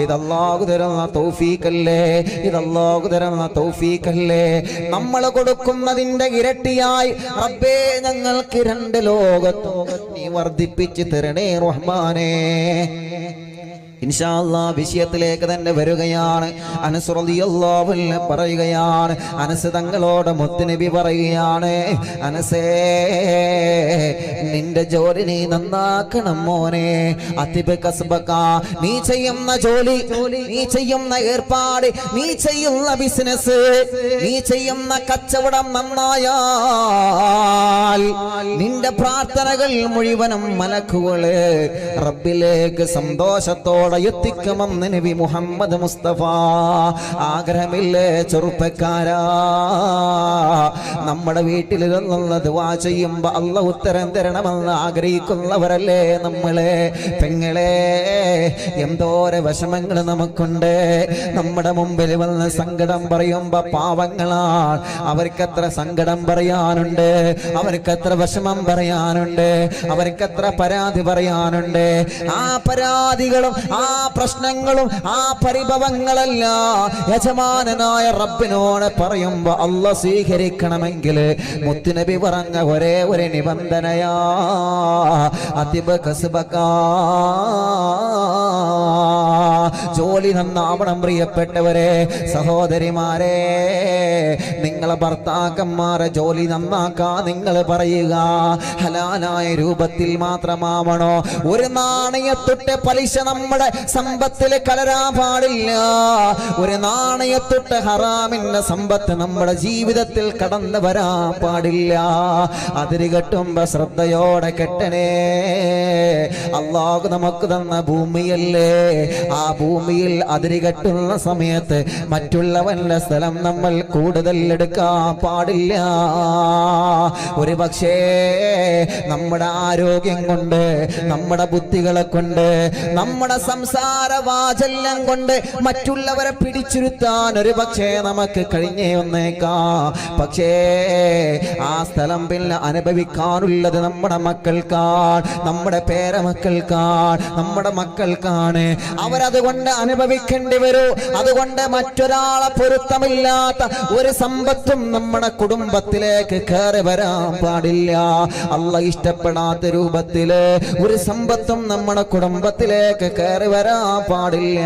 ഇതല്ലാഹു തരുന്ന തൗഫീഖല്ലേ, ഇതല്ലാഹു തരുന്ന തൗഫീഖല്ലേ. നമ്മൾ കൊടുക്കുന്നതിന്റെ ഇരട്ടിയായി റബ്ബേ ഞങ്ങൾക്ക് 2 ലോകത്തും നീ വർദ്ധിപ്പിച്ച് തരണേ റഹ്മാനേ. ഇൻഷാ അല്ലാഹ് വിഷയത്തിലേക്ക് തന്നെ വരികയാണ്. അനസ് റളിയല്ലാഹു അൻഹു പറയുകയാണ്, അനസ് തങ്ങളോട് മുത്തുനബി പറയുകയാണ്, അനസേ നിന്റെ ജോലി നീ നന്നാക്കണം മോനെ. അതിബ് കസ്ബക, നീ ചെയ്യുന്ന ജോലി, നീ ചെയ്യുന്ന ഏർപ്പാട്, നീ ചെയ്യുന്ന ബിസിനസ്, നീ ചെയ്യുന്ന കച്ചവടം നന്നായാൽ നിന്റെ പ്രാർത്ഥനകൾ മുഴുവനും മലക്കുകള് റബ്ബിലേക്ക് സന്തോഷത്തോടെ എത്തിക്കുമെന്ന് നബി മുഹമ്മദ് മുസ്തഫ. ആഗ്രഹമില്ലേ ചെറുപ്പക്കാരാ? നമ്മുടെ വീട്ടിലിരുന്നുള്ള ദുആ ചെയ്യുമ്പോ അല്ലാഹു ഉത്തരം തരണമെന്ന് ആഗ്രഹിക്കുന്നവരല്ലേ നമ്മളെ? പെങ്ങളെ, എന്തോരെ വിഷമങ്ങൾ നമുക്കുണ്ട്. നമ്മുടെ മുമ്പിൽ വന്ന് സങ്കടം പറയുമ്പോ പാവങ്ങളാണ്, അവർക്കെത്ര സങ്കടം പറയാനുണ്ട്, അവർക്കെത്ര വിഷമം പറയാനുണ്ട്, അവർക്കെത്ര പരാതി പറയാനുണ്ട്. ആ പരാതികളും ആ പ്രശ്നങ്ങളും ആ പരിഭവങ്ങളല്ല യജമാനനായ റബ്ബിനോട് പറയുമ്പോ അല്ലാഹ് സ്വീകരിക്കണമെങ്കിൽ മുത്തുനബി പറഞ്ഞ ഒരേ ഒരു നിബന്ധനയാ, അതിബ് കസ്ബക, ജോലി നന്നാവണം. പ്രിയപ്പെട്ടവരെ, സഹോദരിമാരെ, നിങ്ങളെ ഭർത്താക്കന്മാരെ ജോലി നന്നാക്കാൻ നിങ്ങൾ പറയുക. ഹലാലായ രൂപത്തിൽ മാത്രമാവണോ. ഒരു നാണയത്തൊട്ട് പലിശ നമ്മുടെ സമ്പത്തിൽ കലരാൻ പാടില്ല. ഒരു നാണയത്തൊട്ട് ഹറാമിന്റെ സമ്പത്ത് നമ്മുടെ ജീവിതത്തിൽ കടന്നു വരാൻ പാടില്ല. അതിര് കെട്ടുമ്പോ ശ്രദ്ധയോടെ കെട്ടണേ. അല്ലാഹു നമുക്ക് തന്ന ഭൂമിയല്ലേ, ആ ഭൂമിയിൽ അതിര് കെട്ടുന്ന സമയത്ത് മറ്റുള്ളവന്റെ സ്ഥലം നമ്മൾ കൂടുതൽ എടുക്കാൻ പാടില്ല. ഒരു പക്ഷേ നമ്മുടെ ആരോഗ്യം കൊണ്ട്, നമ്മുടെ ബുദ്ധികളെ കൊണ്ട്, നമ്മുടെ സംസാര വാചല്യം കൊണ്ട് മറ്റുള്ളവരെ പിടിച്ചിരുത്താൻ ഒരു പക്ഷേ നമുക്ക് കഴിഞ്ഞേ വന്നേക്കാം. പക്ഷേ ആ സ്ഥലം പിന്നെ അനുഭവിക്കാനുള്ളത് നമ്മുടെ മക്കൾക്കാണ്, നമ്മുടെ പേരമക്കൾക്കാണ്, നമ്മുടെ മക്കൾക്കാണ്. അവരതുകൊണ്ട് അനുഭവിക്കേണ്ടി വരൂ. അതുകൊണ്ട് മറ്റൊരാളെ പൊരുത്തമില്ലാത്ത ഒരു സമ്പത്തും നമ്മുടെ കുടുംബത്തിലേക്ക് കയറി വരാൻ പാടില്ല. അല്ലാഹ് ഇഷ്ടപ്പെടാത്ത രൂപത്തില് ഒരു സമ്പത്തും നമ്മുടെ കുടുംബത്തിലേക്ക് കയറി വരാൻ പാടില്ല.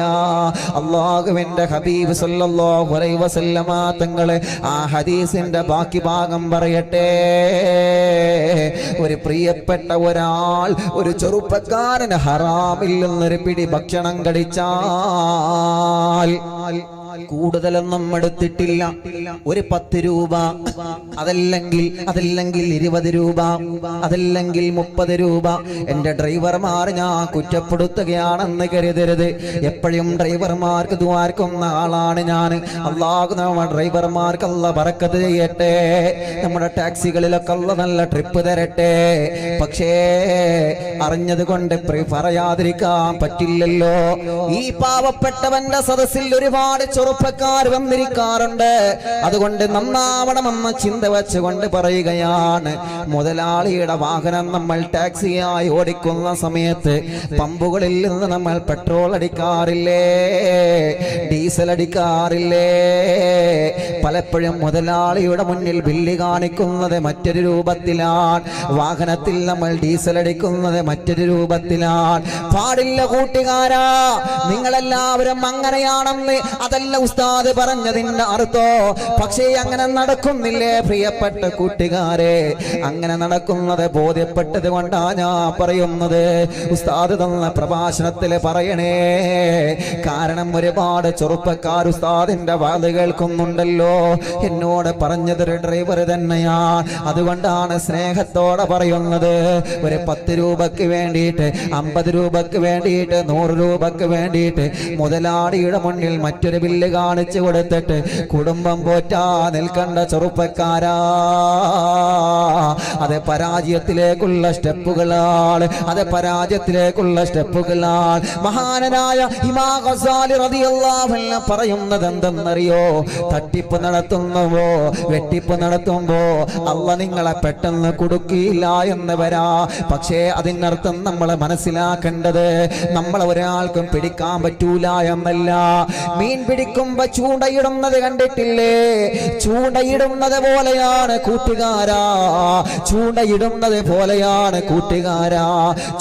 അല്ലാഹുവിന്റെ ഹബീബ് സല്ലല്ലാഹു അലൈഹി വസല്ലമ തങ്ങളെ ആ ഹദീസിന്റെ ബാക്കി ഭാഗം പറയട്ടെ. ഒരു പ്രിയപ്പെട്ട ഒരാൾ, ഒരു ചെറുപ്പക്കാരന് ഹറാമിൽ നിന്നൊരു പിടി ഭക്ഷണം കഴിച്ചാൽ കൂടുതലൊന്നും എടുത്തിട്ടില്ല, ഒരു 10 രൂപ, അതല്ലെങ്കിൽ 20 രൂപ, അതല്ലെങ്കിൽ 30 രൂപ. എന്റെ ഡ്രൈവർമാർ ഞാൻ കുറ്റപ്പെടുത്തുകയാണെന്ന് കരുതരുത്. എപ്പോഴും ഡ്രൈവർമാർക്ക് ദ്വാർക്കുന്ന ആളാണ് ഞാൻ. അല്ലാഹു നമ്മുടെ ഡ്രൈവർമാർക്ക് അല്ലാഹ് ബറക്കത്ത് ചെയ്യട്ടെ. നമ്മുടെ ടാക്സികളിലൊക്കെ അല്ലാഹ് നല്ല ട്രിപ്പ് തരട്ടെ. പക്ഷേ അറിഞ്ഞത് കൊണ്ട് പറയാതിരിക്കാൻ പറ്റില്ലല്ലോ. ഈ പാവപ്പെട്ടവന്റെ സദസ്സിൽ ഒരുപാട് ചെറുപ്പക്കാർ വന്നിരിക്കാറുണ്ട്. അതുകൊണ്ട് നന്നാവണമെന്ന ചിന്ത വെച്ചുകൊണ്ട് പറയുകയാണ്, മുതലാളിയുടെ വാഹനം നമ്മൾ ടാക്സിയായി ഓടിക്കുന്ന സമയത്ത് പമ്പുകളിൽ നിന്ന് നമ്മൾ പെട്രോൾ അടിക്കാറില്ലേ, ഡീസൽ അടിക്കാറില്ലേ? പലപ്പോഴും മുതലാളിയുടെ മുന്നിൽ ബില്ല് കാണിക്കുന്നത് മറ്റൊരു രൂപത്തിലാണ്, വാഹനത്തിൽ നമ്മൾ ഡീസൽ അടിക്കുന്നത് മറ്റൊരു രൂപത്തിലാണ്. പാടില്ല കൂട്ടുകാരാ, നിങ്ങളെല്ലാവരും അങ്ങനെയാണെന്ന് അതല്ല ഉസ്താദ് പറഞ്ഞതിന്റെ അർത്ഥോ. പക്ഷേ അങ്ങനെ നടക്കുന്നില്ലേ പ്രിയപ്പെട്ട കൂട്ടുകാരെ? അങ്ങനെ നടക്കുന്നത് ബോധ്യപ്പെട്ടത് കൊണ്ടാ ഞാൻ പറയുന്നത്. ഉസ്താദ് തന്ന പ്രഭാഷണത്തിൽ പറയണേ. കാരണം ഒരുപാട് ചെറുപ്പക്കാർ ഉസ്താദിന്റെ വാത് കേൾക്കുന്നുണ്ടല്ലോ. എന്നോട് പറഞ്ഞതൊരു ഡ്രൈവർ തന്നെയാണ്. അതുകൊണ്ടാണ് സ്നേഹത്തോടെ പറയുന്നത്. ഒരു 10 രൂപക്ക് വേണ്ടിയിട്ട്, 50 രൂപക്ക് വേണ്ടിയിട്ട്, 100 രൂപക്ക് വേണ്ടിയിട്ട് മുതലാളിയുടെ മുന്നിൽ മറ്റൊരു ബില്ല് കാണിച്ചു കൊടുത്തിട്ട് കുടുംബം പോറ്റാ നിൽക്കേണ്ട ചെറുപ്പക്കാരാ, അത് പരാജയത്തിലേക്കുള്ള സ്റ്റെപ്പുകളാണ്. അത് പരാജയത്തിലേക്കുള്ള സ്റ്റെപ്പുകളാണ്. മഹാനായ ഇമാം ഗസാലി റളിയല്ലാഹു അൻഹു പറയുന്നത് എന്തെന്നറിയോ? തട്ടിപ്പ് നടത്തുന്നവോ വെട്ടിപ്പ് നടത്തുമ്പോ അല്ലാഹ് നിങ്ങളെ പെട്ടെന്ന് കൊടുക്കില്ല എന്ന് വരാ. പക്ഷേ അതിനർത്ഥം നമ്മൾ മനസ്സിലാക്കേണ്ടത് നമ്മളെ ഒരാൾക്കും പിടിക്കാൻ പറ്റൂല എന്നല്ല. മീൻ പിടിക്കുമ്പോ ചൂണ്ടയിടുന്നത് കണ്ടിട്ടില്ലേ? ചൂണ്ടയിടുന്നത് പോലെയാണ് കൂട്ടുകാരാ, ചൂണ്ടയിടുന്നത് പോലെയാണ് കൂട്ടുകാരാ.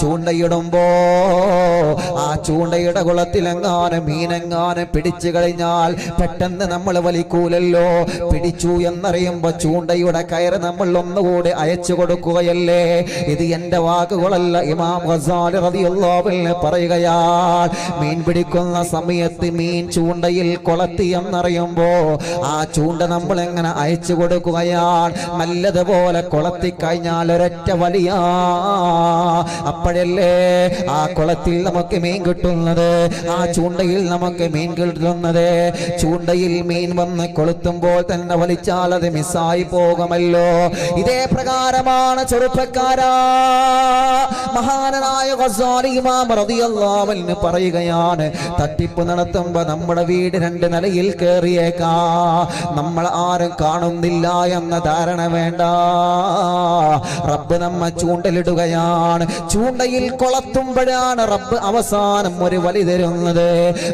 ചൂണ്ടയിടുമ്പോ ആ ചൂണ്ടയുടെ കുളത്തിലെങ്ങാനും മീനെങ്ങാനും പിടിച്ചു കഴിഞ്ഞാൽ പെട്ടെന്ന് നമ്മൾ വലിക്കൂലല്ലോ. പിടിച്ചു എന്നറിയുമ്പോ ചൂണ്ടയുടെ കയറ് നമ്മൾ ഒന്നുകൂടി അയച്ചു കൊടുക്കുകയല്ലേ? ഇത് എന്റെ വാക്കുകളല്ല, ഇമാം ഗസാലി റളിയല്ലാഹു അൻഹു പറയുകയാണ്. മീൻ പിടിക്കുന്ന സമയത്ത് മീൻ ചൂണ്ടയിൽ കൊളത്തി എന്നറിയുമ്പോ ആ ചൂണ്ട നമ്മൾ എങ്ങനെ അയച്ചു കൊടുക്കുകയാണ്? നല്ലതുപോലെ കൊളത്തി കഴിഞ്ഞാൽ ഒരൊറ്റ വലിയാ, അപ്പോഴല്ലേ ആ കുളത്തിൽ നമുക്ക് മീൻ കിട്ടുന്നത്, ആ ചൂണ്ടയിൽ നമുക്ക് മീൻ കിട്ടുന്നത്. ചൂണ്ടയിൽ മീൻ വന്ന് കൊളുത്തുമ്പോൾ തന്നെ വലിച്ചാൽ അത് മിസ്സായി പോകുമല്ലോ. ഇതേ പ്രകാരമാണ് ചെറുപ്പക്കാരാ. മഹാനായ ഗസാലി ഇമാം റളിയല്ലാഹു അൻഹു പറയുകയാണ്, തട്ടിപ്പ് നടത്തുമ്പോ നമ്മുടെ വീട് 2 നിലയിൽ കയറിയേക്കാ, നമ്മൾ ആരും കാണുന്നില്ല എന്ന ധാരണ വേണ്ട. റബ്ബ് നമ്മെ ചൂണ്ടലിടുകയാണ്. ചൂണ്ടയിൽ കൊളത്തുമ്പോഴാണ് റബ്ബ് അവസാനം ഒരു വലി തരുന്നത്.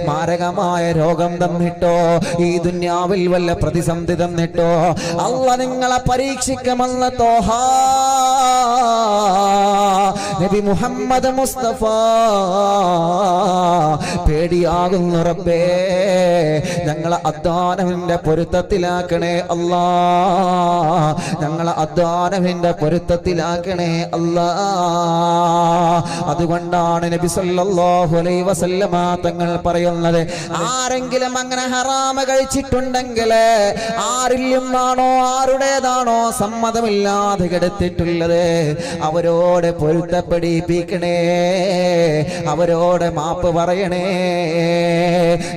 മാരകമായ രോഗം തന്നിട്ടോ, ഈ ദുന്യാവിൽ വല്ല പ്രതിസന്ധി തന്നിട്ടോ അല്ലാഹ് നിങ്ങളെ പരീക്ഷിക്കുമെന്ന് തോഹ നബി മുഹമ്മദ് മുസ്തഫ പേടിയാകുന്നു. റബ്ബേ, ഞങ്ങളെ അദ്വാനവിന്റെ പൊരുത്തത്തിലാക്കണേ അല്ലാ, ഞങ്ങളെ അദ്വാനവിന്റെ പൊരുത്തത്തിലാക്കണേ അല്ലാ. അതുകൊണ്ടാണ് നബി സല്ലല്ലാഹു അലൈഹി വസല്ലമ തങ്ങൾ പറയുന്നത്, ആരെങ്കിലും അങ്ങനെ ഹറാമ കഴിച്ചിട്ടുണ്ടെങ്കിൽ ആരിൽ നിന്നാണോ ആരുടേതാണോ സമ്മതമില്ലാതെ കെടുത്തിട്ടുള്ളത് അവരോട് പൊരുത്തപ്പെടിപ്പിക്കണേ, അവരോട് മാപ്പ് പറയണേ.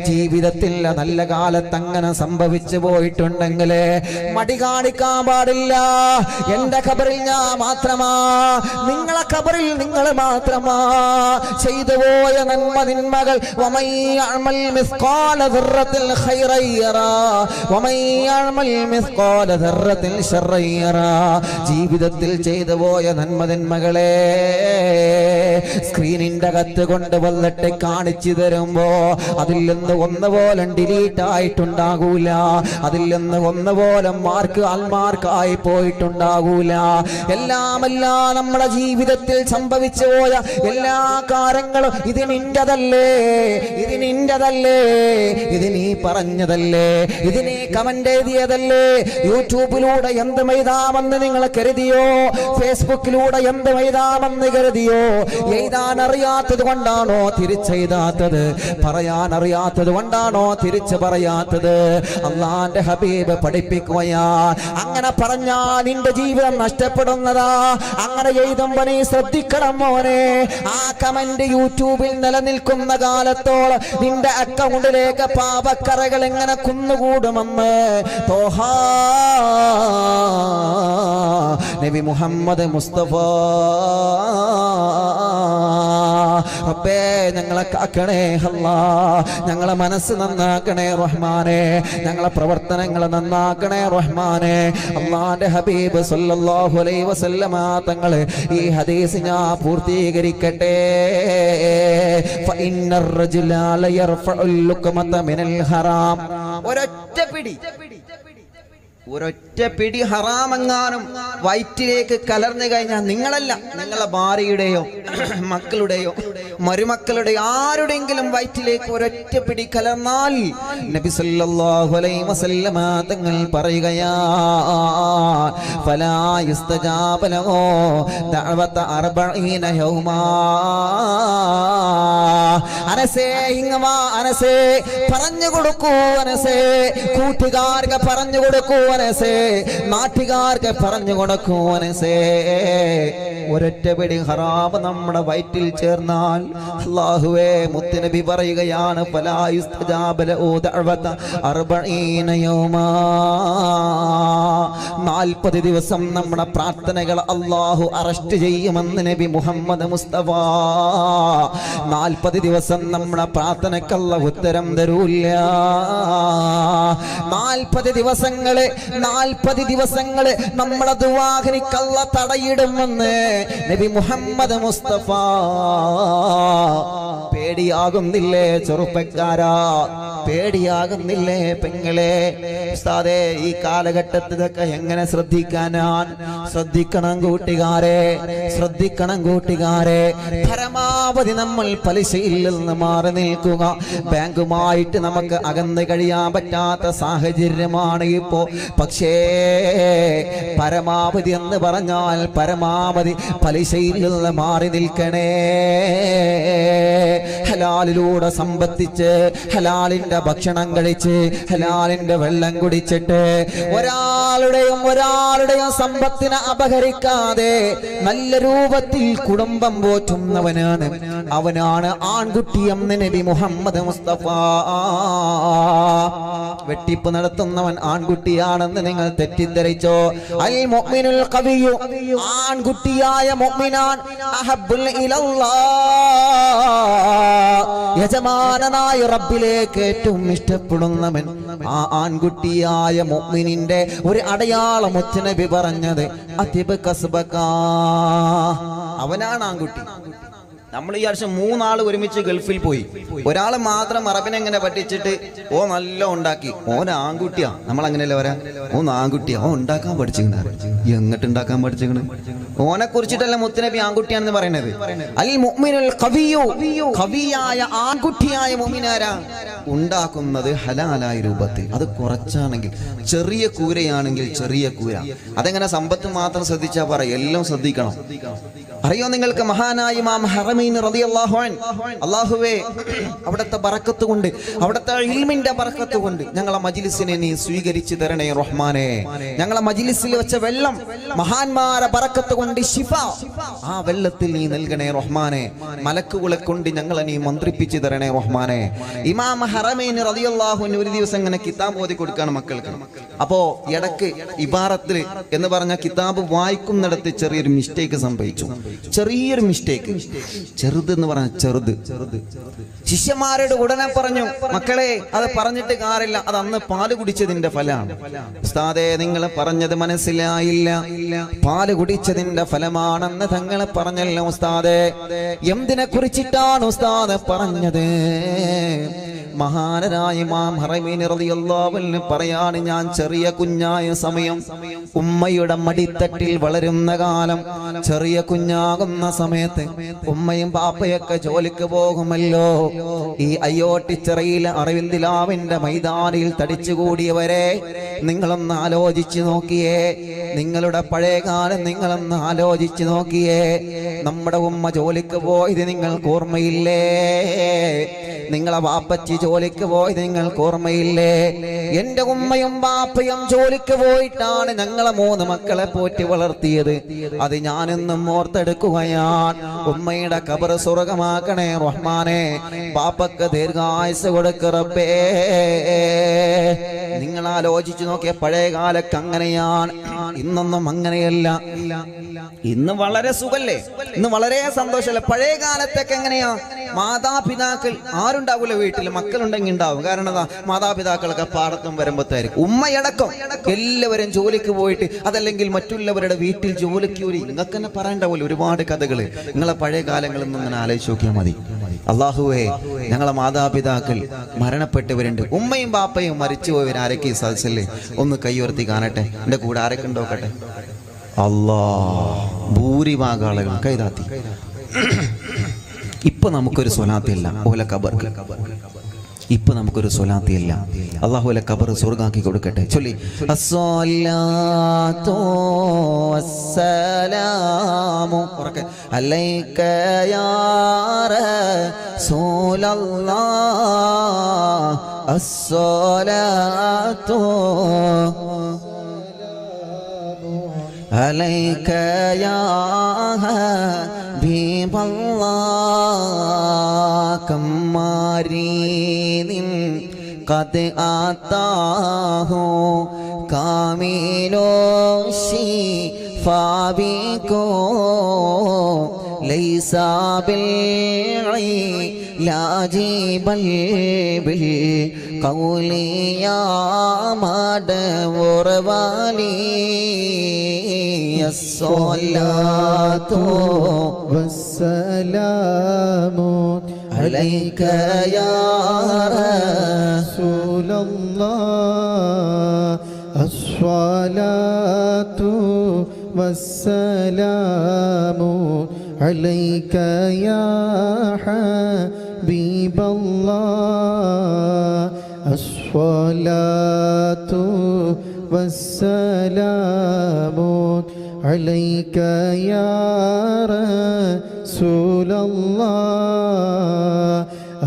ജീവിതത്തിൽ നല്ല കാലത്ത് അങ്ങനെ സംഭവിച്ചു പോയിട്ടുണ്ടെങ്കിൽ മടി കാണിക്കാൻ പാടില്ല. എന്റെ ഖബറിൽ ഞാൻ മാത്രമാ, നിങ്ങളെ ഖബറിൽ നിങ്ങൾ മാത്രമാ. ചെയ്തു പോയ നന്മ തിന്മകൾ വമൻ യഅമൽ മിസ്ഖാല ദർറത്തിൽ ഖൈറൻ യറാ വമൻ യഅമൽ മിസ്ഖാല ദർറത്തിൽ ശർറൻ യറാ. ജീവിതത്തിൽ ചെയ്തു പോയ നന്മ തിന്മകളെ സ്ക്രീനിന്റെ അകത്ത് കൊണ്ട് വന്നിട്ട് കാണിച്ചു തരുമ്പോ അതിൽ നിന്ന് ഒന്നുപോലെ ഡിലീറ്റ് ആയിട്ടുണ്ടാകൂല, അതിൽ നിന്ന് ഒന്നുപോലെ ആൽമാർക്കായി പോയിട്ടുണ്ടാകൂല. എല്ലാം നമ്മുടെ ജീവിതത്തിൽ സംഭവിച്ചു പോയ എല്ലാ കാര്യങ്ങളും ഇത് നിന്റെതല്ലേ, ഇത് നിന്റെതല്ലേ, ഇത് നീ പറഞ്ഞതല്ലേ, ഇത് നീ കമന്റ് എഴുതിയതല്ലേ. യൂട്യൂബിലൂടെ എന്ത് എഴുതാമെന്ന് നിങ്ങൾ കരുതിയോ? ഫേസ്ബുക്കിലൂടെ എന്ത് എഴുതാമെന്ന് കരുതിയോ? എഴുതാൻ അറിയാത്തത് കൊണ്ടാണോ തിരിച്ചെഴുതാത്തത്? പറയാൻ അറിയാത്തത് കൊണ്ടാണോ തിരിച്ചു പറയാത്തത്? അള്ളാന്റെ ഹബീബ് പഠിപ്പിക്കുകയാ, അങ്ങനെ പറഞ്ഞാൽ നിന്റെ ജീവിതം നഷ്ടപ്പെടുന്നതാ. അങ്ങനെ എഴുതുമ്പോ നീ ശ്രദ്ധിക്കണം മോനെ. ആ കമന്റ് യൂട്യൂബിൽ നിലനിൽക്കുന്ന കാലത്തോളം നിന്റെ അക്കൗണ്ടിലേക്ക് പാപക്കറകൾ എങ്ങനെ കുന്നുകൂടുമെന്ന് തോഹാ നബി മുഹമ്മദ് മുസ്തഫ. റബ്ബേ ഞങ്ങളെ കാക്കണേ അല്ലാ, ഞങ്ങളെ മനസ്സ് നന്നാക്കണേ റഹ്മാനെ, ഞങ്ങളെ പ്രവർത്തനങ്ങൾ നന്നാക്കണേ റഹ്മാനെ. അല്ലാഹുവിന്റെ ഹബീബ് സല്ലല്ലാഹു അലൈഹി വസല്ലമ തങ്ങൾ ഈ ഹദീസ് ഞാൻ പൂർത്തീകരിക്കട്ടെ. ഫഇന്നർ റജുല ലയർഫഉൽ ലുക്മത മിനൽ ഹറാം. ഒരൊറ്റ പിടി ഹറാമെങ്ങാനും വയറ്റിലേക്ക് കലർന്നു കഴിഞ്ഞാൽ നിങ്ങളല്ല, നിങ്ങളെ ഭാര്യയുടെയോ മക്കളുടെയോ മരുമക്കളുടെയോ ആരുടെയെങ്കിലും വയറ്റിലേക്ക് ഒരൊറ്റ പിടി കലർന്നാൽ നബി സല്ലല്ലാഹു അലൈഹി വസല്ലമ തങ്ങൾ പറയുകയാ, ഫലാ യുസ്തജാബ ലഹു ദഅവത 40 യൗമാ. അനസേ ഇങ്ങവാ, അനസേ പറഞ്ഞു കൊടുക്കൂ, അനസേ കൂട്ടുകാർക്ക് പറഞ്ഞു കൊടുക്കൂ, അനസേ നാട്ടുകാർക്ക് പറഞ്ഞു കൊടുക്കൂ, അനസേ ഒരൊറ്റ പിടി ഹറാം നമ്മുടെ വയറ്റിൽ ചേർന്നാൽ അല്ലാഹുവേ മുത്തുനബി പറയുകയാണ്, ഫലാ യുസ്തജാബ ലഹു ദഅവത 40 യൗമാ. 40 ദിവസം നമ്മുടെ പ്രാർത്ഥനകൾ അല്ലാഹു അറസ്റ്റ് ചെയ്യുമെന്ന് നബി മുഹമ്മദ് മുസ്തഫ. 40 ദിവസം നമ്മുടെ പ്രാർത്ഥനയ്ക്ക് അല്ലാഹു ഉത്തരം തരൂല്ല. 40 ദിവസങ്ങള് നമ്മളെ ദുആക്ക് അല്ലാഹു തടയിടുമെന്ന് നബി മുഹമ്മദ് മുസ്തഫ. പേടിയാകുന്നില്ലേ ചെറുപ്പക്കാരാ? പേടിയാകുന്നില്ലേ പെങ്ങളെ? ഉസ്താദേ ഈ കാലഘട്ടത്തിലൊക്കെ എങ്ങനെ ശ്രദ്ധിക്കാനാണ്? ശ്രദ്ധിക്കണം കൂട്ടുകാരെ, ശ്രദ്ധിക്കണം കൂട്ടുകാരെ. പരമാവധി നമ്മൾ പലിശയിൽ നിന്ന് മാറി നിൽക്കുക. ബാങ്കുമായിട്ട് നമുക്ക് അകന്ന് കഴിയാൻ പറ്റാത്ത സാഹചര്യമാണ് ഇപ്പോ. പക്ഷേ പരമാവധി എന്ന് പറഞ്ഞാൽ പരമാവധി പലിശയിൽ നിന്ന് മാറി നിൽക്കണേ. ഹലാലിലൂടെ സമ്പത്തിച്ച്, ഹലാലിന്റെ ഭക്ഷണം കഴിച്ച്, ഹലാലിന്റെ വെള്ളം കുടിച്ചിട്ട് ഒരാളുടെയും സമ്പത്തിനെ അപഹരിക്കാതെ നല്ല രൂപത്തിൽ കുടുംബം പോറ്റുന്നവനാണ്, അവനാണ് ആൺകുട്ടി എന്ന് നബി മുഹമ്മദ് മുസ്തഫ. വെട്ടിപ്പ് നടത്തുന്നവൻ ആൺകുട്ടിയാണെന്ന് നിങ്ങൾ തെറ്റിദ്ധരിച്ചോ? അൽ മുഅ്മിനുൽ ഖവിയ്യു, ആൺകുട്ടിയായ മുഅ്മിനാൻ അഹബ്ബുൽ ഇലല്ലാഹ്, യജമാനനായ റബ്ബിലേക്ക് ഏറ്റവും ഇഷ്ടപ്പെടുന്നവൻ ആ ആൺകുട്ടിയായ മുഅ്മിനിന്റെ ഒരു അടയാളം മുത്തുനബി പറഞ്ഞത് അതിബ് കസ്ബക, അവനാണ് ആൺകുട്ടി. നമ്മൾ ഈ വർഷം 3 ആൾ ഒരുമിച്ച് ഗൾഫിൽ പോയി. ഒരാൾ മാത്രം അറബിനെ എങ്ങനെ പറ്റിച്ചിട്ട് ഓ നല്ല ഉണ്ടാക്കി, ഓൻ ആൺകുട്ടിയാ. നമ്മൾ അങ്ങനെയല്ലേ പറയാ, ഓൻ ആൺകുട്ടിയാ, ഓൻ ഉണ്ടാക്കാൻ പഠിച്ചിങ്ങനെ. എങ്ങോട്ട് ഉണ്ടാക്കാൻ പഠിച്ചിങ്ങനെ? ഓനെ കുറിച്ചിട്ടല്ല മുത്തുനബി ആൺകുട്ടിയാണെന്ന് പറയുന്നത്. അൽ മുഅ്മിനുൽ ഖവിയ്യു, ഖവിയായ ആൺകുട്ടിയായ മുഅ്മിനാരാ? ഉണ്ടാക്കുന്നത് ഹലാലായ രൂപത്തിൽ. അത് കുറച്ചാണെങ്കിൽ, ചെറിയ കൂരയാണെങ്കിൽ ചെറിയ കൂര. അതെങ്ങനെ സമ്പത്ത് മാത്രം ശ്രദ്ധിച്ചാ പറയും, എല്ലാം ശ്രദ്ധിക്കണം. അറിയോ നിങ്ങൾക്ക് മഹാനായ ഇമാം ഹറമൈൻ റളിയല്ലാഹു അൻഹു, അല്ലാഹുവേ അവിടുത്തെ ബറക്കത്ത് കൊണ്ട്, അവിടുത്തെ ഇൽമിന്റെ ബറക്കത്ത് കൊണ്ട് ഞങ്ങളെ മജ്ലിസിനെ നീ സ്വീകരിച്ചു തരണേ റഹ്മാനെ. ഞങ്ങളെ മജ്ലിസിൽ വെച്ച വെള്ളം മഹാന്മാരെ ബറക്കത്ത് കൊണ്ട് ശിഫ, ആ വെള്ളത്തിൽ നീ നൽകണേ റഹ്മാനെ. മലക്കുകളെ കൊണ്ട് ഞങ്ങളെ നീ മന്ത്രിപ്പിച്ചു തരണേ റഹ്മാനെ. ഇമാം ഹറമൈൻ റളിയല്ലാഹു അൻഹു ഒരു ദിവസം ഇങ്ങനെ കിതാബ് ഓതി കൊടുക്കാണ് മക്കൾക്ക്. അപ്പോ ഇടക്ക് ഇബാറത്തിൽ എന്ന് പറഞ്ഞ കിതാബ് വായിക്കുന്നിടത്ത് ചെറിയൊരു മിസ്റ്റേക്ക് സംഭവിച്ചു. ചെറിയൊരു മിസ്റ്റേക്ക്. ചെറുത് എന്ന് പറഞ്ഞ ചെറുത്. ശിഷ്യന്മാരോട് ഉടനെ പറഞ്ഞു, മക്കളെ അത് പറഞ്ഞിട്ട് കാര്യമില്ല, അത് അന്ന് പാല് കുടിച്ചതിന്റെ ഫലമാണ്. ഉസ്താദേ, നിങ്ങൾ പറഞ്ഞത് മനസ്സിലായില്ല, പാല് കുടിച്ചതിന്റെ ഫലമാണെന്ന് തങ്ങൾ പറഞ്ഞല്ലോ ഉസ്താദേ. എന്തിനെ കുറിച്ചിട്ടാണ് ഉസ്താദ് പറഞ്ഞത്? മഹാനരായ ഇമാം ഹറമീൻ റളിയല്ലാഹു അൻഹു പറയാണ്, ഞാൻ ചെറിയ കുഞ്ഞായ സമയം, ഉമ്മയുടെ മടിത്തട്ടിൽ വളരുന്ന കാലം, ചെറിയ കുഞ്ഞാകുന്ന സമയത്ത് ഉമ്മയും പാപ്പയൊക്കെ ജോലിക്ക് പോകുമല്ലോ. ഈ അയ്യോട്ടിച്ചിറയിലെ അറിവിന്ദിലാവിന്റെ മൈതാനിയിൽ തടിച്ചുകൂടിയവരെ നിങ്ങളൊന്ന് ആലോചിച്ചു നോക്കിയേ. നിങ്ങളുടെ പഴയ കാലം നിങ്ങളൊന്ന് ആലോചിച്ചു നോക്കിയേ. നമ്മുടെ ഉമ്മ ജോലിക്ക് പോയത് നിങ്ങൾക്ക് ഓർമ്മയില്ലേ? നിങ്ങളെ വാപ്പച്ചി ജോലിക്ക് പോയത് നിങ്ങൾക്ക് ഓർമ്മയില്ലേ? എന്റെ ഉമ്മയും ബാപ്പയും ജോലിക്ക് പോയിട്ടാണ് ഞങ്ങളെ 3 മക്കളെ പോറ്റി വളർത്തിയത്. അത് ഞാനെന്നും ഓർത്തെടുക്കുകയാണ്. ഉമ്മയുടെ ഖബർ സ്വർഗമാക്കണേ റഹ്മാനെ, ബാപ്പക്ക് ദീർഘായുസ് കൊടുക്ക് റബ്ബേ. നിങ്ങൾ ആലോചിച്ചു നോക്കിയ പഴയ കാലത്ത് അങ്ങനെയാണ്, ഇന്നൊന്നും അങ്ങനെയല്ല. ഇന്ന് വളരെ സുഖല്ലേ, ഇന്ന് വളരെ സന്തോഷമല്ലേ. പഴയ കാലത്തൊക്കെ എങ്ങനെയാ? മാതാപിതാക്കൾ ആരുണ്ടാവൂല വീട്ടിൽ, മക്കളുണ്ടെങ്കിൽ ഉണ്ടാവും. കാരണം എന്താ? മാതാപിതാക്കളൊക്കെ പാടത്തും വരുമ്പോഴത്തായിരിക്കും. ഉമ്മയടക്കം എല്ലാവരും ജോലിക്ക് പോയിട്ട്, അതല്ലെങ്കിൽ മറ്റുള്ളവരുടെ വീട്ടിൽ ജോലിക്ക് ഒരു, നിങ്ങൾക്ക് തന്നെ പറയണ്ടാവില്ല ഒരുപാട് കഥകൾ. നിങ്ങളെ പഴയ കാലങ്ങളൊന്നും ഇങ്ങനെ ആലോചിച്ച് നോക്കിയാൽ മതി. അള്ളാഹുവേ, ഞങ്ങളെ മാതാപിതാക്കൾ മരണപ്പെട്ടവരുണ്ട്, ഉമ്മയും ബാപ്പയും മരിച്ചു പോയവർ ആരൊക്കെ ഈ സദസ്സില്ലേ? ഒന്ന് കൈയുയർത്തി കാണട്ടെ. എൻ്റെ കൂടെ ആരൊക്കെ ഉണ്ടോക്കട്ടെ. അല്ലാ, ഭൂരിഭാഗം ആളുകൾ കൈതാത്തി. ഇപ്പൊ നമുക്കൊരു സ്വലാത്തില്ല ഓല ഖബർക്ക്. ഇപ്പൊ നമുക്കൊരു സ്വലാത്തില്ല. അല്ലാഹുവിലെ ഖബർ സ്വർഗ്ഗാക്കി കൊടുക്കട്ടെ. ചൊല്ലി അസ്സലാത്തു വസ്സലാമു അലൈക യാ റസൂലല്ലാഹ്. അസ്സലാത്തു അലൈക യാ ഹബീബല്ലാഹ്. കമ്മാരീനിൻ ഖദ് ആതാഹു കാമിലോ ശിഫാബികോ ലൈസ ബിൽഇലാജി ബൽ ബിൽ ഖൗലി യാ മദവറവാലി. അസ്സലാത്തു വസ്സലാമു അലൈക യാ റസൂലല്ലാഹ്. അസ്സലാത്തു വസ്സലാമു അലൈക യാ ഹബീബല്ലാഹ്. അസ്സലാത്തു വസ്സലാമു അലൈക യാ റസൂലല്ലാഹ്.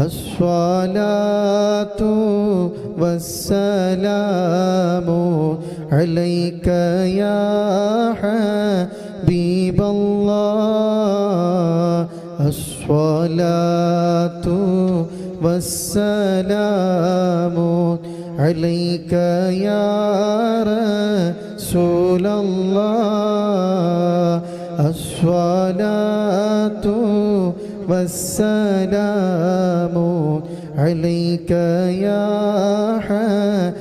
അസ്സലാത്തു വസ്സലാമു അലൈക യാ ഹബീബല്ലാഹ്. അസ്സലാത്തു വസ്സലാമു അലൈക യാ റസൂലല്ലാഹ്. അസ്സലാത്തു വസ്സലാമു അലൈക യാ ഹബീബല്ലാഹ്.